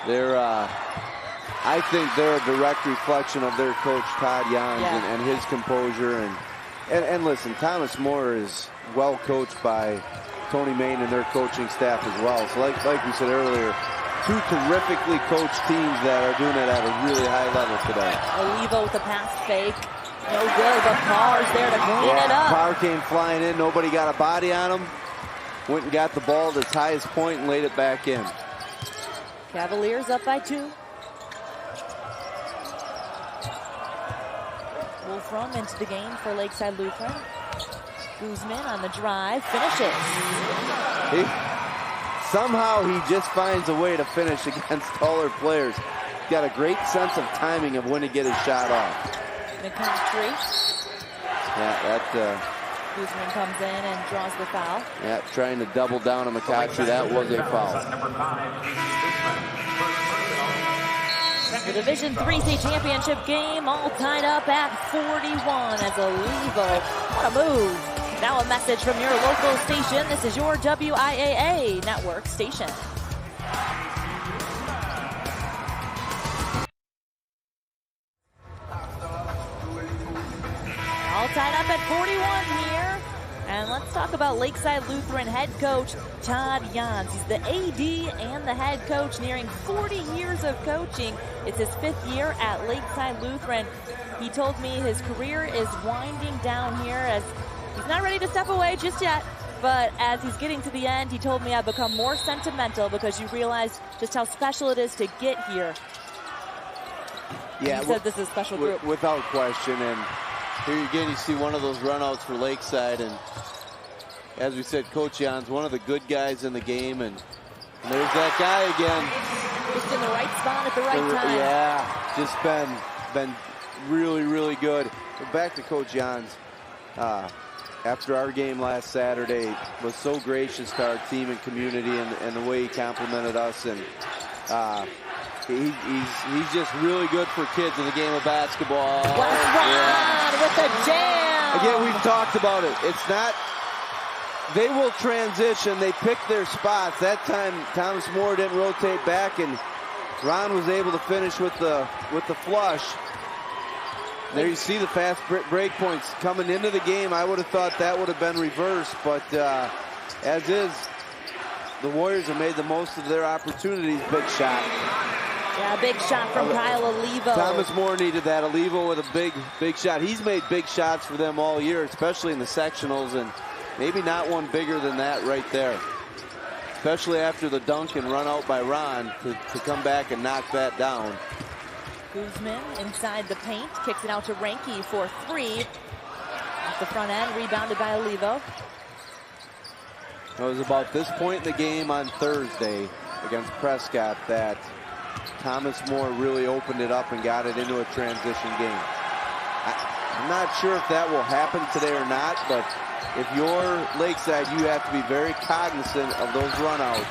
They're, I think they're a direct reflection of their coach, Todd Jans, and his composure. And listen, Thomas More is well coached by Tony Main and their coaching staff as well. So like we said earlier, two terrifically coached teams that are doing it at a really high level today. Olivo with the pass fake. No good, but Carr's there to clean it up. Carr came flying in. Nobody got a body on him. Went and got the ball at its highest point and laid it back in. Cavaliers up by 2. Wolfram into the game for Lakeside Lutheran. Guzman on the drive, finishes. Somehow he just finds a way to finish against taller players. He's got a great sense of timing of when to get his shot off. McCautry. Yeah, Guzman comes in and draws the foul. Yeah, trying to double down on McCautry. That was a foul. The Division III state championship game all tied up at 41 as Olivo. What a move. Now a message from your local station. This is your WIAA network station. All tied up at 41 here. And let's talk about Lakeside Lutheran head coach Todd Jans. He's the AD and the head coach, nearing 40 years of coaching. It's his 5th year at Lakeside Lutheran. He told me his career is winding down here as he's not ready to step away just yet. But as he's getting to the end, he told me I've become more sentimental because you realize just how special it is to get here. Yeah, he said this is a special group. Without question. And here again, you see one of those runouts for Lakeside, and as we said, Coach Jans, one of the good guys in the game, and there's that guy again. Just in the right spot at the right time. Yeah, just been really, really good. But back to Coach Jans. After our game last Saturday, was so gracious to our team and community, and the way he complimented us, and he's just really good for kids in the game of basketball. With the jam. Again, we've talked about it. It's not, they will transition. They pick their spots. That time, Thomas More didn't rotate back, and Ron was able to finish with the flush. There you see the fast break points coming into the game. I would have thought that would have been reversed, but as is, the Warriors have made the most of their opportunities. Big shot. Yeah, big shot from Kyle Olivo. Thomas More needed that. Olivo with a big shot. He's made big shots for them all year, especially in the sectionals, and maybe not one bigger than that right there. Especially after the dunk and run out by Ron to come back and knock that down. Guzman inside the paint, kicks it out to Ranke for 3. Off the front end, rebounded by Olivo. It was about this point in the game on Thursday against Prescott that Thomas More really opened it up and got it into a transition game. I'm not sure if that will happen today or not, but if you're Lakeside, you have to be very cognizant of those runouts.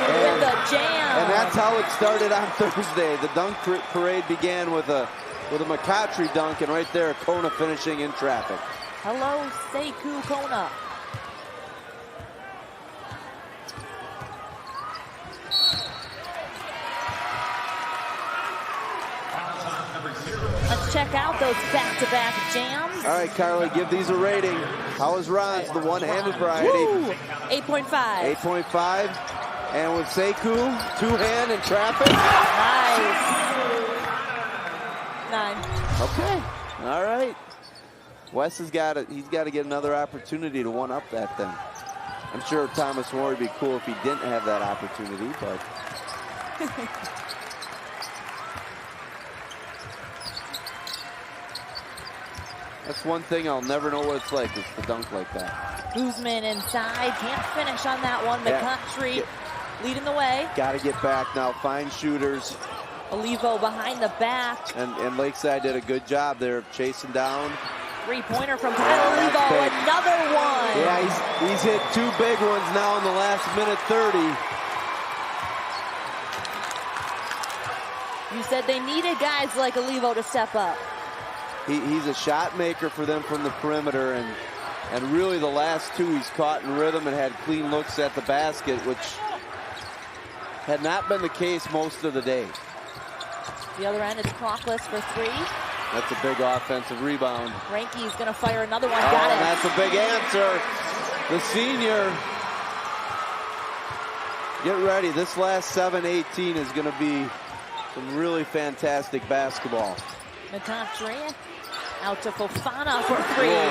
With a jam. And that's how it started on Thursday. The dunk parade began with a McCautry dunk, and right there, Kona finishing in traffic. Hello, Sekou Kona. Let's check out those back-to-back jams. All right, Carly, give these a rating. How is Ron's, the one-handed variety? 8.5. 8.5. And with Sekou, two-hand in traffic. Nice. 9. Okay. All right. Wes has got to, he's got to get another opportunity to one-up that then. I'm sure Thomas More would be cool if he didn't have that opportunity, but. That's one thing I'll never know what it's like, is to dunk like that. Guzman inside, can't finish on that one. McCautry leading the way. Got to get back now, find shooters. Olivo behind the back. And Lakeside did a good job there of chasing down. Three-pointer from Kyle Olivo, another one. Yeah, he's hit 2 big ones now in the last minute 30. You said they needed guys like Olivo to step up. He's a shot maker for them from the perimeter, and really the last 2 he's caught in rhythm and had clean looks at the basket, which had not been the case most of the day. The other end is clockless for 3. That's a big offensive rebound. Ranky's going to fire another one. Got it. And that's a big answer. The senior. Get ready. This last 7-18 is going to be some really fantastic basketball. McContry out to Fofana for 3. Whoa.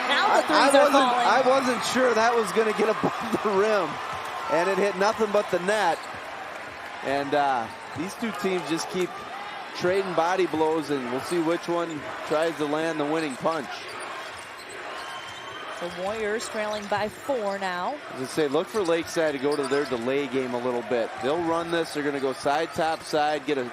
Now the threes are falling. I wasn't sure that was going to get above the rim. And it hit nothing but the net. And these 2 teams just keep trading body blows, and we'll see which one tries to land the winning punch. The Warriors trailing by 4 now. As I say, look for Lakeside to go to their delay game a little bit. They'll run this. They're going to go side, top, side, get a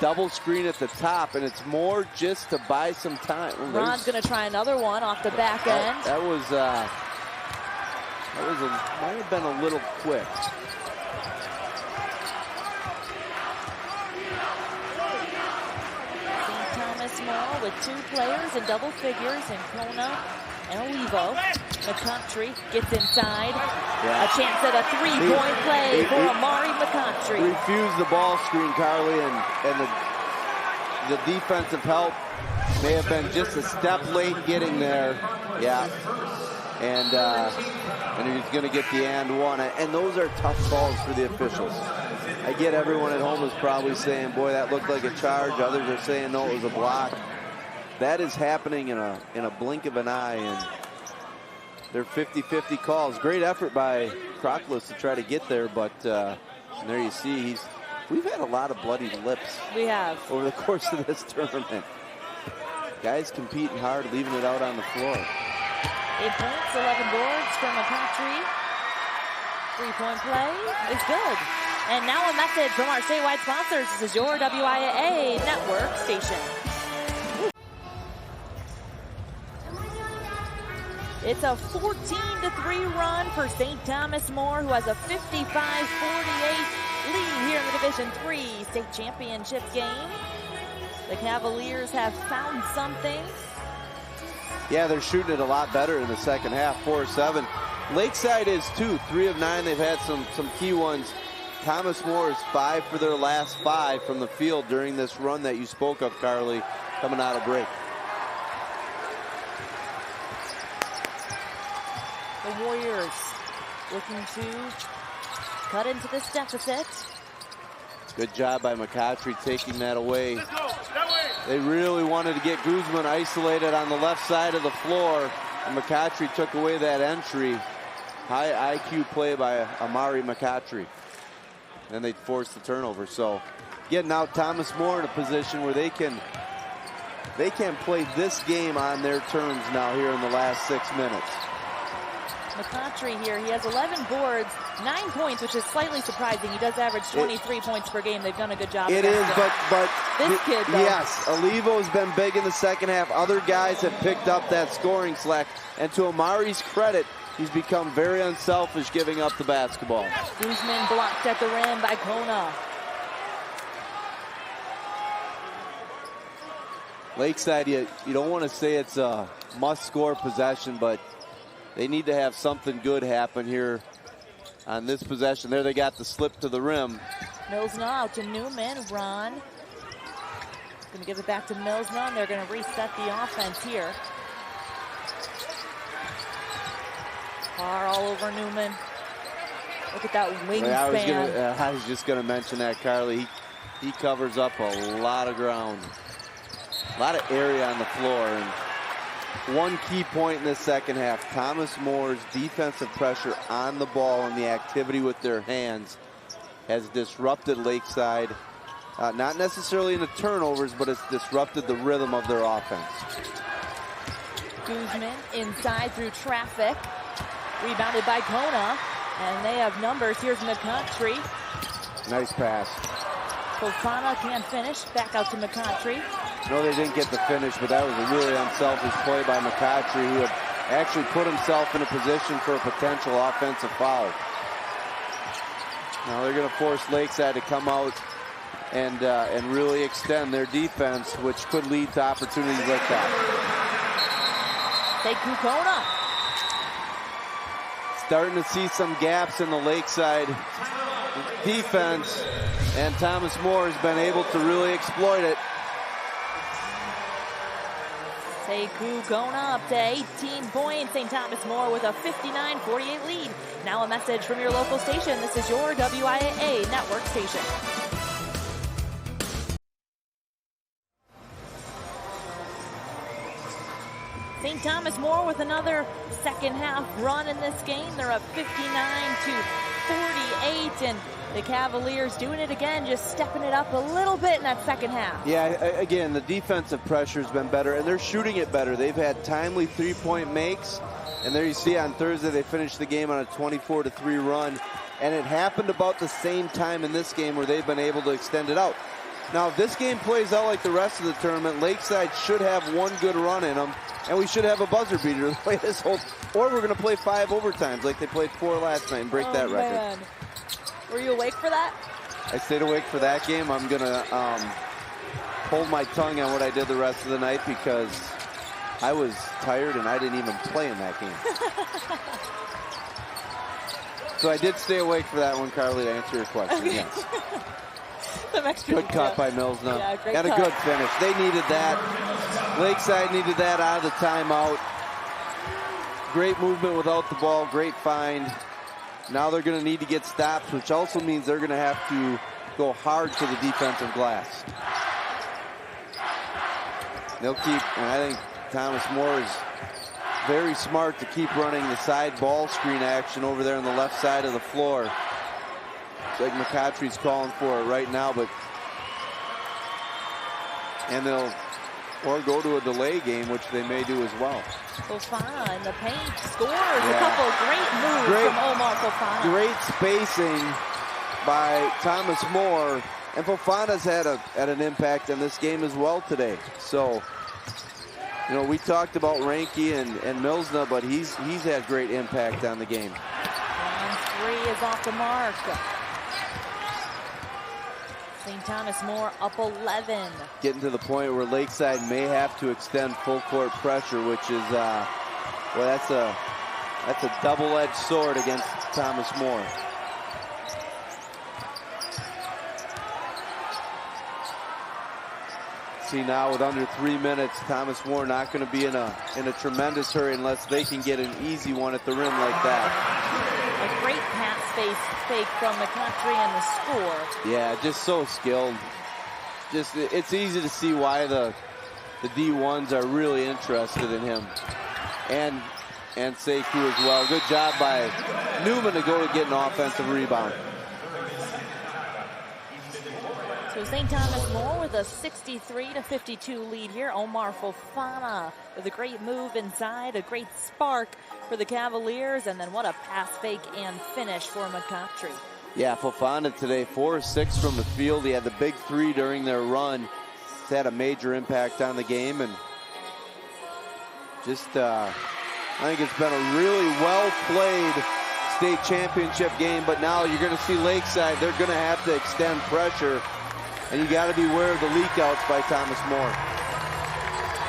double screen at the top, and it's more just to buy some time. Ooh, Ron's going to try another one off the back end. That might have been a little quick. Small with 2 players in double figures in Kona and Olivo. McContry gets inside. Yeah. A chance at a 3-point play for Amari McContry. Refused the ball screen, Carly, and the defensive help may have been just a step late getting there. Yeah. And he's going to get the and one. And those are tough calls for the officials. I get everyone at home is probably saying, boy, that looked like a charge. Others are saying, no, it was a block. That is happening in a blink of an eye, and they're 50-50 calls. Great effort by Crockless to try to get there, but and there you see, we've had a lot of bloody lips. We have. Over the course of this tournament. Guys competing hard, leaving it out on the floor. 8 points, 11 boards from McContry. 3-point play is good. And now a message from our statewide sponsors. This is your WIAA network station. It's a 14-3 run for St. Thomas More, who has a 55-48 lead here in the Division III state championship game. The Cavaliers have found something. Yeah, they're shooting it a lot better in the second half, 4-7. Lakeside is too, 3 of 9. They've had some key ones. Thomas More is 5 for their last 5 from the field during this run that you spoke of, Carly, coming out of break. The Warriors looking to cut into this deficit. Good job by McContry taking that away. They really wanted to get Guzman isolated on the left side of the floor, and McContry took away that entry. High IQ play by Amari McContry. And they forced the turnover. So getting out Thomas More in a position where they can play this game on their terms now here in the last 6 minutes. McContry here, he has 11 boards, 9 points, which is slightly surprising. He does average 23 points per game. They've done a good job. It is, but this kid, though. Yes, Olivo's been big in the second half. Other guys have picked up that scoring slack. And to Amari's credit, he's become very unselfish giving up the basketball. Guzman blocked at the rim by Kona. Lakeside, you don't want to say it's a must-score possession, but they need to have something good happen here on this possession. There they got the slip to the rim. Milsna out to Newman. Ron going to give it back to Milsna, and they're going to reset the offense here. Carr all over Newman. Look at that wingspan. I was just going to mention that, Carly. He covers up a lot of ground. A lot of area on the floor. And one key point in this second half, Thomas Moore's defensive pressure on the ball and the activity with their hands has disrupted Lakeside. Not necessarily in the turnovers, but it's disrupted the rhythm of their offense. Guzman inside through traffic. Rebounded by Kona. And they have numbers. Here's McCountry. Nice pass. Fofana can't finish. Back out to McCountry. No, they didn't get the finish, but that was a really unselfish play by McCountry, who had actually put himself in a position for a potential offensive foul. Now they're going to force Lakeside to come out and really extend their defense, which could lead to opportunities like that. Take Kukona. Starting to see some gaps in the Lakeside defense, and Thomas More has been able to really exploit it. Sekou Kona up to 18 points. St. Thomas More with a 59-48 lead. Now a message from your local station. This is your WIAA network station. St. Thomas More with another second half run in this game. They're up 59-48, and the Cavaliers doing it again, just stepping it up a little bit in that second half. Yeah, again, the defensive pressure has been better, and they're shooting it better. They've had timely three-point makes, and there you see on Thursday they finished the game on a 24-3 run, and it happened about the same time in this game where they've been able to extend it out. Now, if this game plays out like the rest of the tournament, Lakeside should have one good run in them, and we should have a buzzer beater to play this whole, or we're going to play 5 overtimes like they played 4 last night and break that record. Man. Were you awake for that? I stayed awake for that game. I'm going to hold my tongue on what I did the rest of the night because I was tired and I didn't even play in that game. So I did stay awake for that one, Carly, to answer your question. Okay. Yes. Good cut by Milsna. Yeah, great and cut. A good finish. They needed that. Lakeside needed that out of the timeout. Great movement without the ball. Great find. Now they're going to need to get stops, which also means they're going to have to go hard to the defensive glass. They'll keep, and I think Thomas More is very smart to keep running the side ball screen action over there on the left side of the floor. It's like McCountry's calling for it right now, and they'll or go to a delay game, which they may do as well. Fofana in the paint scores a couple great moves from Omar Fofana. Great spacing by Thomas More, and Fofana's had an impact in this game as well today. So, you know, we talked about Ranke and Milsna, but he's had great impact on the game. And 3 is off the mark. St. Thomas More up 11. Getting to the point where Lakeside may have to extend full court pressure, which is, well, that's a double-edged sword against Thomas More. See now with under 3 minutes, Thomas More not going to be in a tremendous hurry unless they can get an easy one at the rim like that. A great pass fake from McCountry and the score. Yeah, just so skilled. Just it's easy to see why the D1s are really interested in him, and Sekou as well. Good job by Newman to go to get an offensive rebound. So St. Thomas More with a 63-52 lead here. Omar Fofana with a great move inside, a great spark for the Cavaliers, and then what a pass fake and finish for McCountry. Yeah, Fofana today 4 of 6 from the field. He had the big 3 during their run. It's had a major impact on the game, and just I think it's been a really well played state championship game. But now you're going to see Lakeside. They're going to have to extend pressure. And you got to be aware of the leak-outs by Thomas More.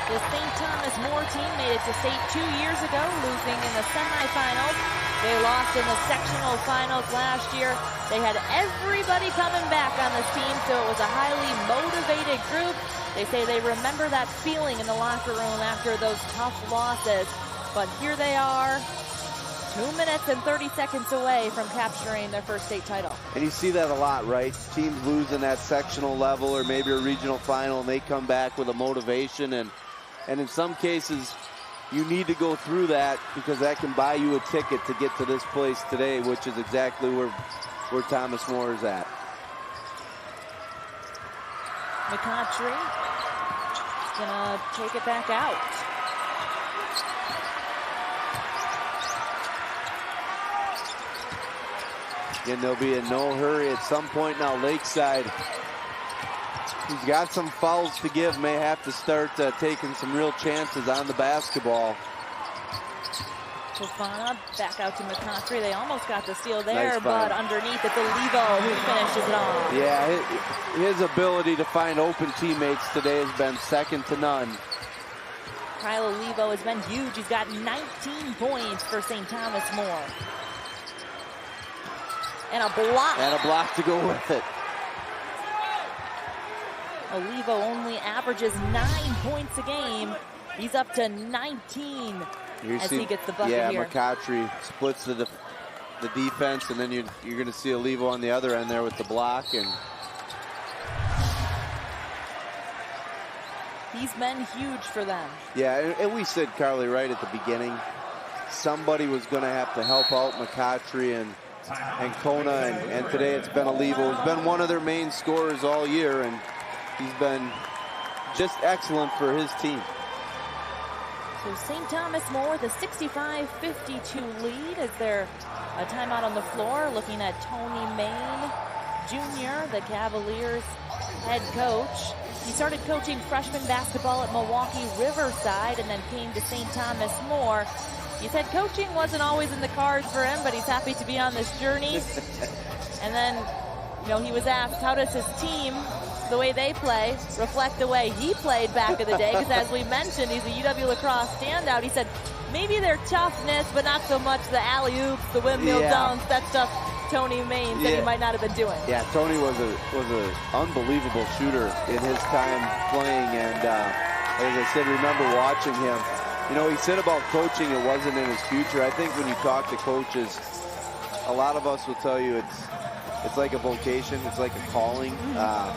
The St. Thomas More team made it to state 2 years ago, losing in the semifinals. They lost in the sectional finals last year. They had everybody coming back on this team, so it was a highly motivated group. They say they remember that feeling in the locker room after those tough losses. But here they are, 2 minutes and 30 seconds away from capturing their first state title. And you see that a lot, right? Teams losing that sectional level or maybe a regional final, and they come back with a motivation. And in some cases, you need to go through that because that can buy you a ticket to get to this place today, which is exactly where Thomas More is at. McCountry gonna take it back out. And they'll be in no hurry at some point now. Lakeside, who's got some fouls to give, may have to start taking some real chances on the basketball. Fofana back out to McConkey. They almost got the steal there, Nice but find. underneath it's Olivo who finishes it off. Yeah, his ability to find open teammates today has been second to none. Kyle Olivo has been huge. He's got 19 points for St. Thomas More. And a block. And a block to go with it. Olivo only averages 9 points a game. He's up to 19 as he gets the bucket yeah, here. McConkey splits the defense, and then you're going to see Olivo on the other end there with the block. And he's been huge for them. yeah, and we said, Carly, right at the beginning, somebody was going to have to help out McConkey and Kona, and today it's been Olivo. He's been one of their main scorers all year, and he's been just excellent for his team. So St. Thomas More with a 65-52 lead as they're a timeout on the floor, looking at Tony Main Jr., the Cavaliers head coach. He started coaching freshman basketball at Milwaukee Riverside and then came to St. Thomas More. He said coaching wasn't always in the cards for him, but he's happy to be on this journey. And then, you know, he was asked, how does his team, the way they play, reflect the way he played back in the day? Because as we mentioned, he's a UW lacrosse standout. He said maybe their toughness, but not so much the alley-oops, the windmill dunks, that stuff Tony Main said he might not have been doing. Yeah, Tony was an unbelievable shooter in his time playing, and as I said, remember watching him. You know, he said about coaching it wasn't in his future. I think when you talk to coaches, a lot of us will tell you it's like a vocation, it's like a calling. My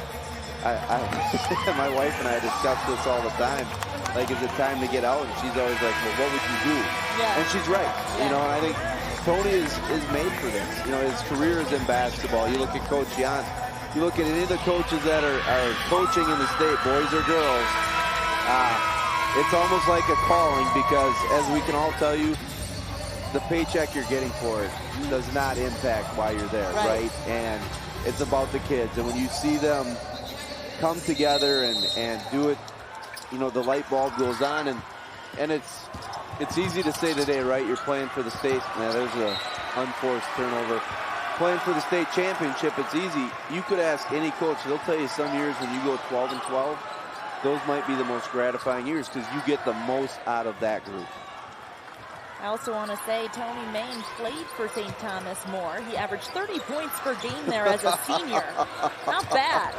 wife and I discuss this all the time. Like, is it time to get out? And she's always like, well, what would you do? Yeah. And she's right. Yeah. You know, and I think Tony is made for this. You know, his career is in basketball. You look at Coach Jan. You look at any of the coaches that are coaching in the state, boys or girls, it's almost like a calling, because as we can all tell you, the paycheck you're getting for it does not impact why you're there, right? And it's about the kids. And when you see them come together and do it, you know, the light bulb goes on, and it's easy to say today, right? You're playing for the state. Now, there's a unforced turnover. Playing for the state championship, it's easy. You could ask any coach. They'll tell you some years when you go 12-12, those might be the most gratifying years because you get the most out of that group. I also want to say Tony Main played for St. Thomas More. He averaged 30 points per game there as a senior. Not bad.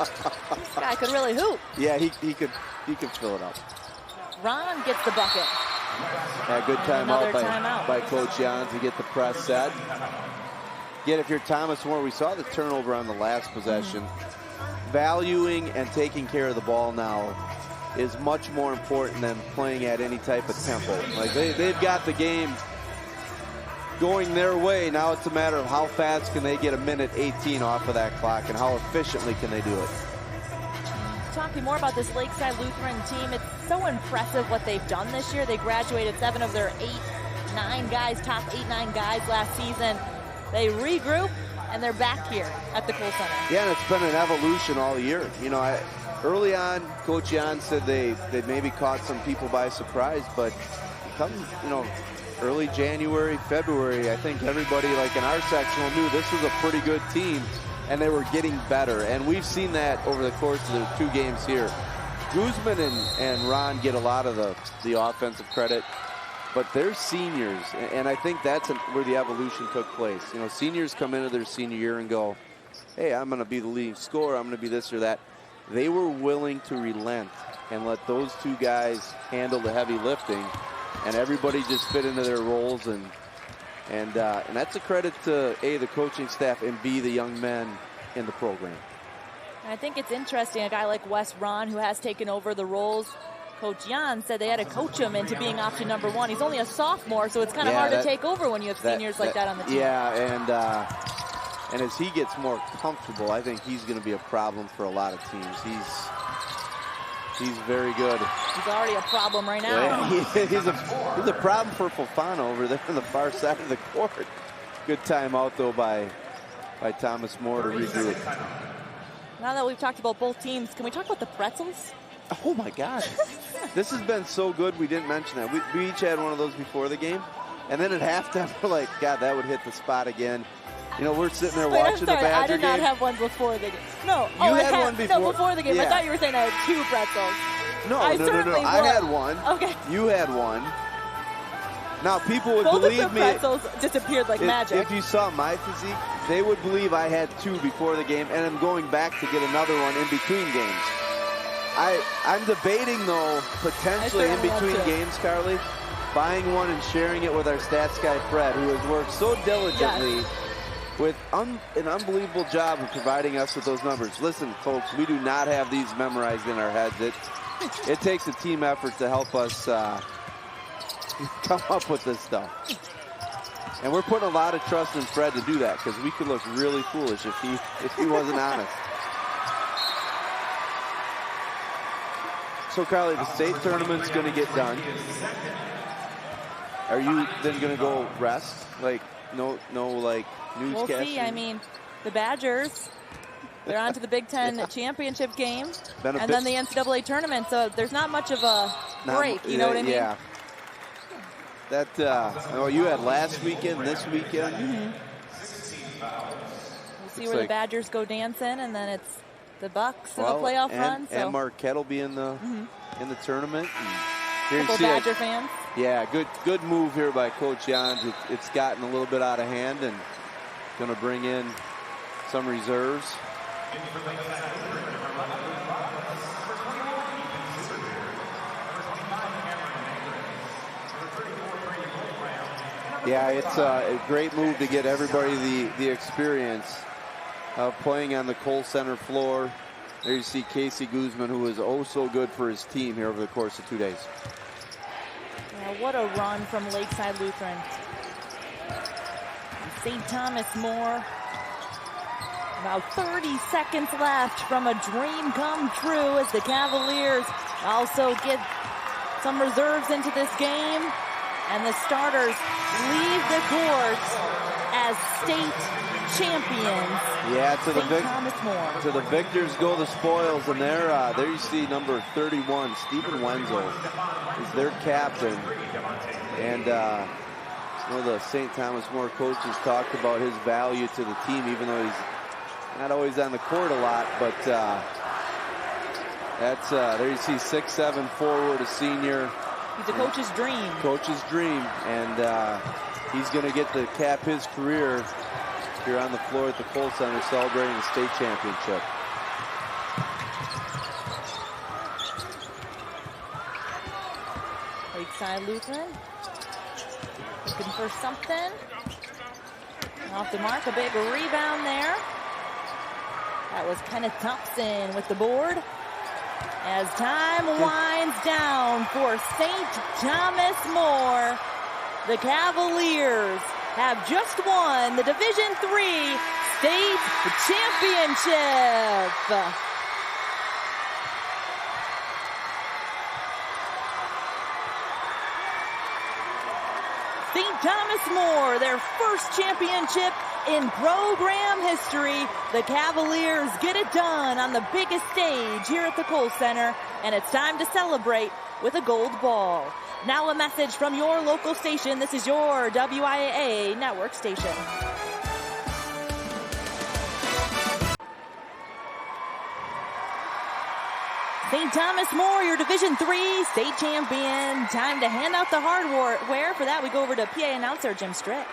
This guy could really hoop. Yeah, he could fill it up. Ron gets the bucket. Yeah, good Another timeout by Coach Jans to get the press set. Yet if you're Thomas More, we saw the turnover on the last possession. Valuing and taking care of the ball now is much more important than playing at any type of tempo. Like they've got the game going their way. Now it's a matter of how fast can they get a minute 18 off of that clock and how efficiently can they do it. Talking more about this Lakeside Lutheran team, it's so impressive what they've done this year. They graduated 7 of their 8-9 guys, top 8-9 guys last season. They regroup and they're back here at the Kohl Center. Yeah, and it's been an evolution all year. You know, early on, Coach Jan said they maybe caught some people by surprise, but come, you know, early January, February, I think everybody, like in our sectional, knew this was a pretty good team, and they were getting better. And we've seen that over the course of the 2 games here. Guzman and Ron get a lot of the offensive credit, but they're seniors, and I think that's where the evolution took place. You know, seniors come into their senior year and go, hey, I'm going to be the leading scorer, I'm going to be this or that. They were willing to relent and let those 2 guys handle the heavy lifting, and everybody just fit into their roles, and that's a credit to A, the coaching staff, and B, the young men in the program. I think it's interesting, a guy like Wes Ron, who has taken over the roles. Coach Jan said they had to coach him into being option number 1. He's only a sophomore, so it's kind of hard to take over when you have seniors like that on the team. Yeah, and as he gets more comfortable, I think he's going to be a problem for a lot of teams. He's very good. He's already a problem right now. Yeah, he's a problem for Fofana over there on the far side of the court. Good timeout though by by Thomas More to regroup. Now that we've talked about both teams, can we talk about the pretzels? Oh my God. This has been so good we didn't mention that. We each had one of those before the game. And then at halftime, we're like, God, that would hit the spot again. You know, we're sitting there watching the Badger game. I did not have one before the game. No. You had one before? No, before the game. Yeah. I thought you were saying I had 2 pretzels. No. I had one. Okay. You had one. Now, people would Both believe of the me. pretzels disappeared like magic. If you saw my physique, they would believe I had 2 before the game, and I'm going back to get another one in between games. I'm debating, though, potentially in between games, Carly, buying one and sharing it with our stats guy, Fred, who has worked so diligently with an unbelievable job of providing us with those numbers. Listen, folks, we do not have these memorized in our heads. It takes a team effort to help us come up with this stuff. And we're putting a lot of trust in Fred to do that, because we could look really foolish if he wasn't honest. So, Carly, the state tournament's going to get done. Are you then going to go rest? Like, no like, newscasting? We'll see. I mean, the Badgers, they're on to the Big Ten championship game, and then the NCAA tournament, so there's not much of a break, you know what I mean? Yeah. That, you had last weekend, this weekend. Mm-hmm. We'll see where the Badgers go dancing, and then it's the Bucks in the playoff run. And Marquette will be in the tournament. And couple Badger fans. Yeah, good move here by Coach Jans. It's gotten a little bit out of hand, and going to bring in some reserves. Yeah, it's a great move to get everybody the experience of playing on the Kohl Center floor. There you see Casey Guzman, who is oh so good for his team here over the course of 2 days. Yeah, what a run from Lakeside Lutheran. St. Thomas More. About 30 seconds left from a dream come true as the Cavaliers also get some reserves into this game. And the starters leave the court as state champions. Yeah, to the victors go the spoils, and there you see number 31, Stephen Wenzel, is their captain. And one of the St. Thomas More coaches talked about his value to the team, even though he's not always on the court a lot. But there you see 6'7" forward, a senior. He's a coach's dream. Coach's dream, and he's going to get to cap his career here on the floor at the Kohl Center, celebrating the state championship. Lakeside Lutheran looking for something. Off the mark, a big rebound there. That was Kenneth Thompson with the board. As time winds down for St. Thomas More, the Cavaliers have just won the Division III state championship. St. Thomas More, their first championship in program history. The Cavaliers get it done on the biggest stage here at the Kohl Center, and it's time to celebrate with a gold ball. Now a message from your local station. This is your WIAA network station. St. Thomas More, your Division III state champion. Time to hand out the hardware. For that, we go over to PA announcer Jim Strick.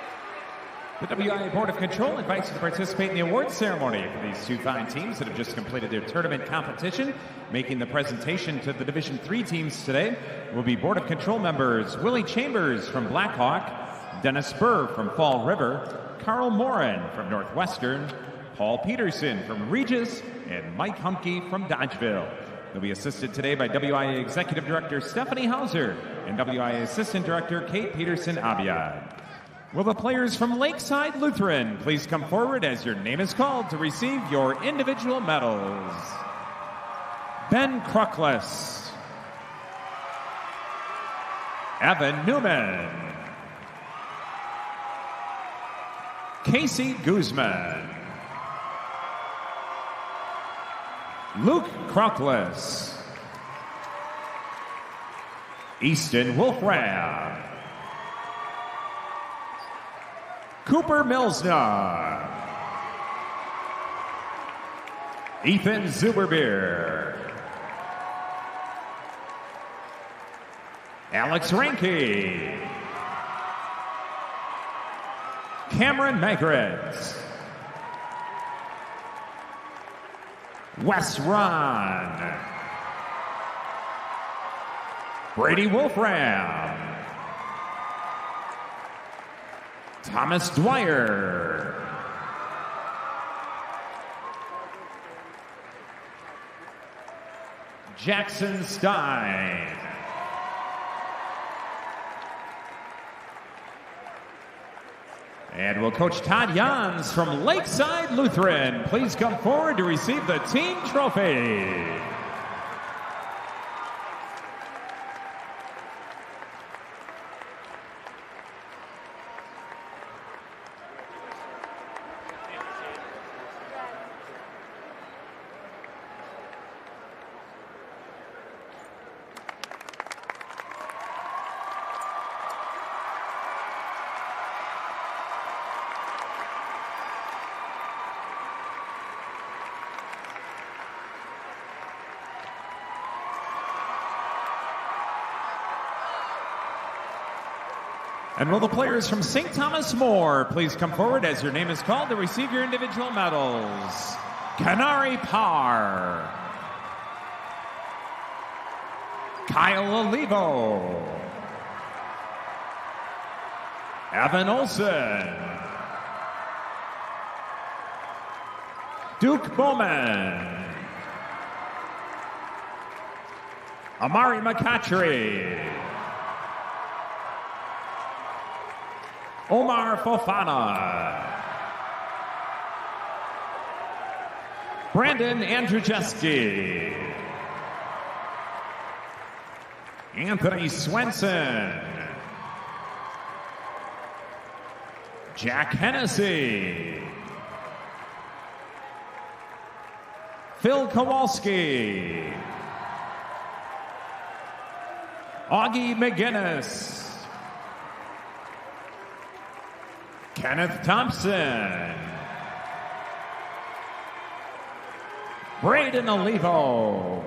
The WIAA Board of Control invites you to participate in the awards ceremony for these 2 fine teams that have just completed their tournament competition. Making the presentation to the Division III teams today will be Board of Control members Willie Chambers from Blackhawk, Dennis Burr from Fall River, Carl Morin from Northwestern, Paul Peterson from Regis, and Mike Humke from Dodgeville. They'll be assisted today by WIAA Executive Director Stephanie Hauser and WIAA Assistant Director Kate Peterson-Abiad. Will the players from Lakeside Lutheran please come forward as your name is called to receive your individual medals? Ben Cruckless, Evan Newman, Casey Guzman, Luke Crockless. Easton Wolfram. Cooper Milsner. Ethan Zuberbeer. Alex Ranke. Cameron Magret. Wes Ron. Brady Wolfram. Thomas Dwyer. Jackson Stein. And will Coach Todd Jans from Lakeside Lutheran please come forward to receive the team trophy. And will the players from St. Thomas More please come forward as your name is called to receive your individual medals. Canary Parr. Kyle Olivo. Evan Olson. Duke Bowman. Amari McCattry. Omar Fofana. Brandon Andrzejewski. Anthony Swenson. Jack Hennessy. Phil Kowalski. Augie McGinnis. Kenneth Thompson. Braden Olivo.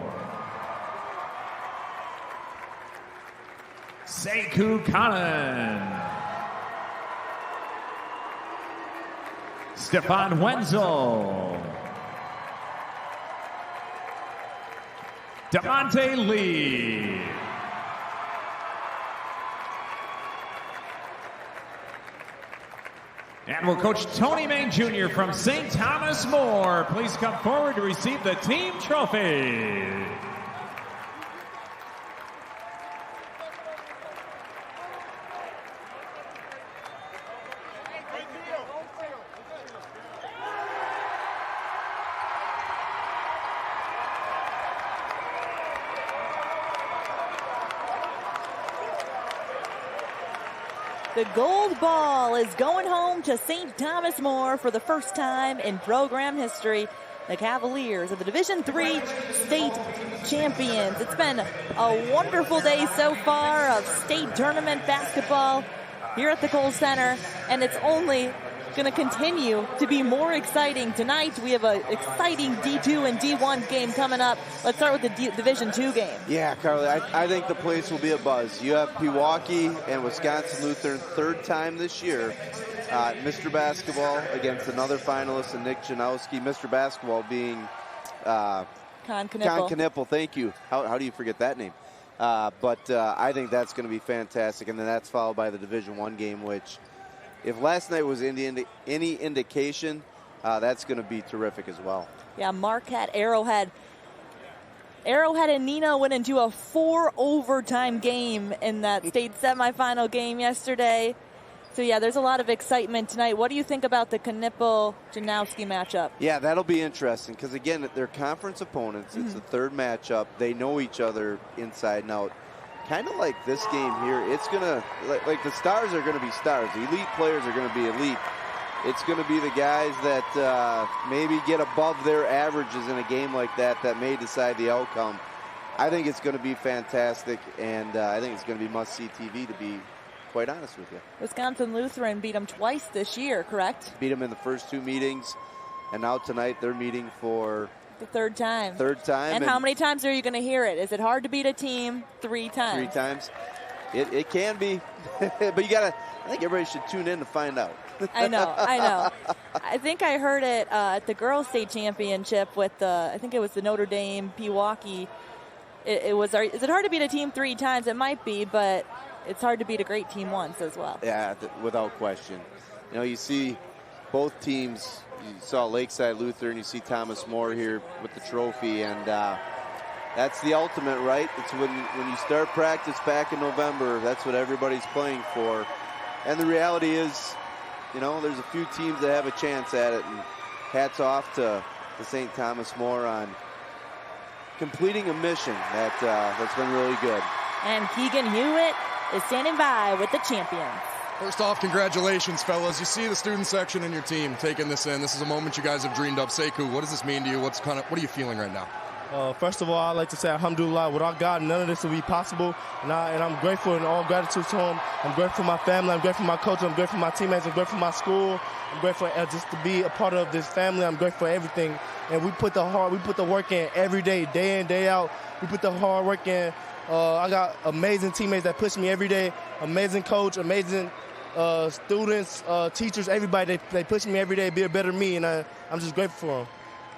Sekou Kanan. Stefan Wenzel. Devontae Lee. And will Coach Tony Main Jr. from St. Thomas More please come forward to receive the team trophy. The gold ball is going home to St. Thomas More for the first time in program history. The Cavaliers are the Division III state champions. It's been a wonderful day so far of state tournament basketball here at the Kohl Center, and it's only going to continue to be more exciting. Tonight we have an exciting D2 and D1 game coming up. Let's start with the Division II game. Yeah, Carly, I think the place will be a buzz. You have Pewaukee and Wisconsin Lutheran, third time this year. Mr. Basketball against another finalist, and Nick Janowski. Mr. Basketball being Con Knipple. Thank you. How do you forget that name? But I think that's going to be fantastic, and then that's followed by the Division I game, which, if last night was any indication, that's going to be terrific as well. Yeah, Marquette, Arrowhead. Arrowhead and Nino went into a 4-overtime game in that state semifinal game yesterday. So, yeah, there's a lot of excitement tonight. What do you think about the Knipple-Janowski matchup? Yeah, that'll be interesting because, again, they're conference opponents. It's the third matchup. They know each other inside and out. Kind of like this game here, it's going to, like the stars are going to be stars. The elite players are going to be elite. it's going to be the guys that maybe get above their averages in a game like that may decide the outcome. I think it's going to be fantastic, and I think it's going to be must-see TV, to be quite honest with you. Wisconsin Lutheran beat them twice this year, correct? Beat them in the first 2 meetings, and now tonight they're meeting for the third time. And how many times are you going to hear it? Is it hard to beat a team 3 times? 3 times. It can be, but I think everybody should tune in to find out. I know. I think I heard it at the girls' state championship with I think it was the Notre Dame Pewaukee. It was. Is it hard to beat a team 3 times? It might be, but it's hard to beat a great team once as well. Yeah, without question. You see both teams. You saw Lakeside Lutheran. You see Thomas More here with the trophy, and that's the ultimate, right? It's when you start practice back in November. That's what everybody's playing for, and the reality is, there's a few teams that have a chance at it, and hats off to St. Thomas More on completing a mission that's been really good. And Keegan Hewitt is standing by with the champions. First off, congratulations, fellas. You see the student section and your team taking this in. This is a moment you guys have dreamed of. Sekou, what does this mean to you? What are you feeling right now? First of all, I'd like to say alhamdulillah. Without God, none of this would be possible. And I'm grateful, and all gratitude to him. I'm grateful for my family. I'm grateful for my coach. I'm grateful for my teammates. I'm grateful for my school. I'm grateful just to be a part of this family. I'm grateful for everything. And we put the work in every day in, day out. We put the hard work in. I got amazing teammates that push me every day. Amazing coach, amazing students, teachers, everybody. They push me every day to be a better me, and I'm just grateful for them.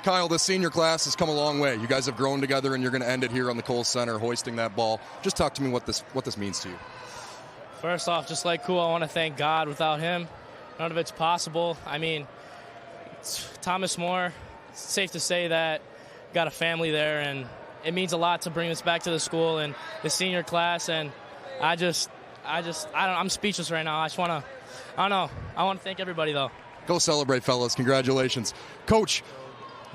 Kyle, the senior class has come a long way. You guys have grown together, and you're going to end it here on the Kohl Center, hoisting that ball. Just talk to me what this means to you. First off, just like Kohl, I want to thank God. Without him, none of it's possible. I mean, it's Thomas More. It's safe to say that got a family there, and it means a lot to bring this back to the school and the senior class. And I'm speechless right now. I want to thank everybody, though. Go celebrate, fellas. Congratulations. Coach,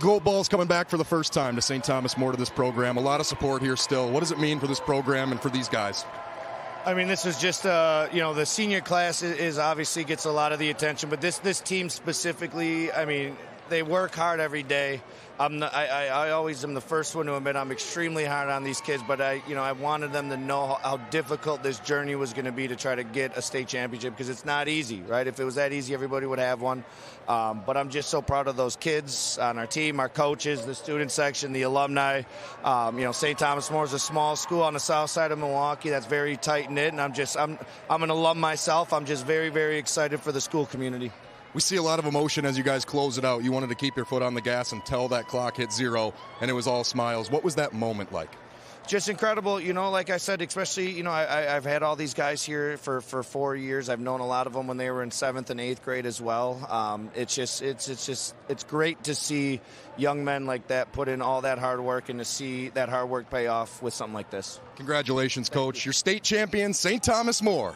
Gold Ball's coming back for the first time to St. Thomas More, to this program. A lot of support here still. What does it mean for this program and for these guys? I mean, this is just, the senior class is obviously gets a lot of the attention, but this team specifically, I mean, they work hard every day. I always am the first one to admit I'm extremely hard on these kids, but I wanted them to know how difficult this journey was going to be to try to get a state championship, because it's not easy, right? If it was that easy, everybody would have one. But I'm just so proud of those kids on our team, our coaches, the student section, the alumni. St. Thomas More is a small school on the south side of Milwaukee that's very tight-knit, and I'm an alum myself. I'm just very, very excited for the school community. We see a lot of emotion as you guys close it out. You wanted to keep your foot on the gas until that clock hit 0, and it was all smiles. What was that moment like? Just incredible, like I said, especially, I've had all these guys here for 4 years. I've known a lot of them when they were in 7th and 8th grade as well. It's great to see young men like that put in all that hard work, and to see that hard work pay off with something like this. Congratulations, Coach. Your state champion, St. Thomas More.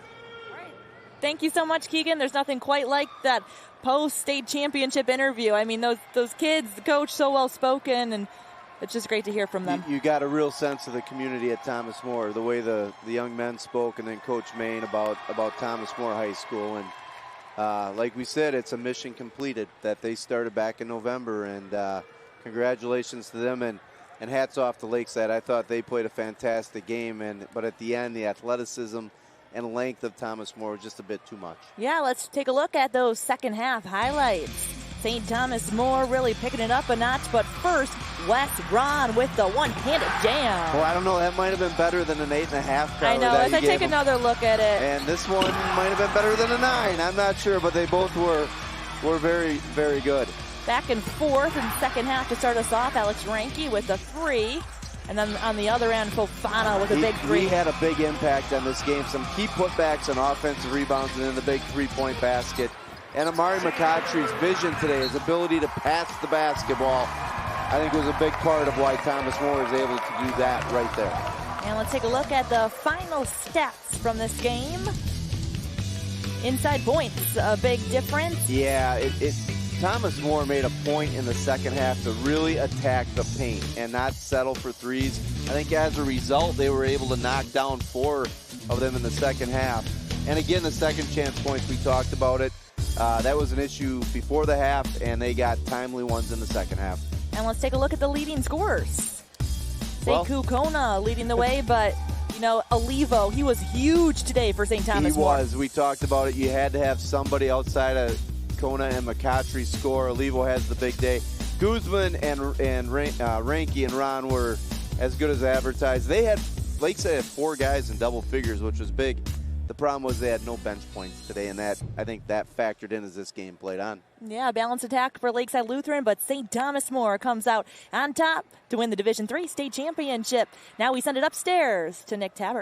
Thank you so much, Keegan. There's nothing quite like that post-state championship interview. I mean, those kids, the coach, so well-spoken, and it's just great to hear from them. You got a real sense of the community at Thomas More, the way the young men spoke, and then Coach Main about Thomas More High School. And like we said, it's a mission completed that they started back in November, and congratulations to them, and hats off to Lakeside. I thought they played a fantastic game, but at the end, the athleticism and length of Thomas More was just a bit too much. Yeah, let's take a look at those second half highlights. St. Thomas More really picking it up a notch, but first, Wes Braun with the one-handed jam. Well, I don't know, that might have been better than an 8.5. I know, as I take another look at it. And this one might have been better than a 9. I'm not sure, but they both were very, very good. Back and forth in second half to start us off. Alex Ranke with a 3. And then on the other end, Fofana with a big 3. He had a big impact on this game. Some key putbacks and offensive rebounds, and then the big three-point basket. And Amari McCautry's vision today, his ability to pass the basketball, I think was a big part of why Thomas More is able to do that right there. And let's take a look at the final stats from this game. Inside points, a big difference. Yeah, Thomas More made a point in the second half to really attack the paint and not settle for threes. I think as a result, they were able to knock down 4 of them in the second half. And again, the second chance points, we talked about it. That was an issue before the half, and they got timely ones in the second half. And let's take a look at the leading scorers. Sekou Kona leading the way, but, you know, Olivo, he was huge today for St. Thomas More. He was. We talked about it. You had to have somebody outside of Kona and McCautry score. Olivo has the big day. Guzman and Ranky and Ron were as good as advertised. Lakeside had 4 guys in double figures, which was big. The problem was they had no bench points today, and I think that factored in as this game played on. Yeah, balanced attack for Lakeside Lutheran, but St. Thomas More comes out on top to win the Division III state championship. Now we send it upstairs to Nick Tabert.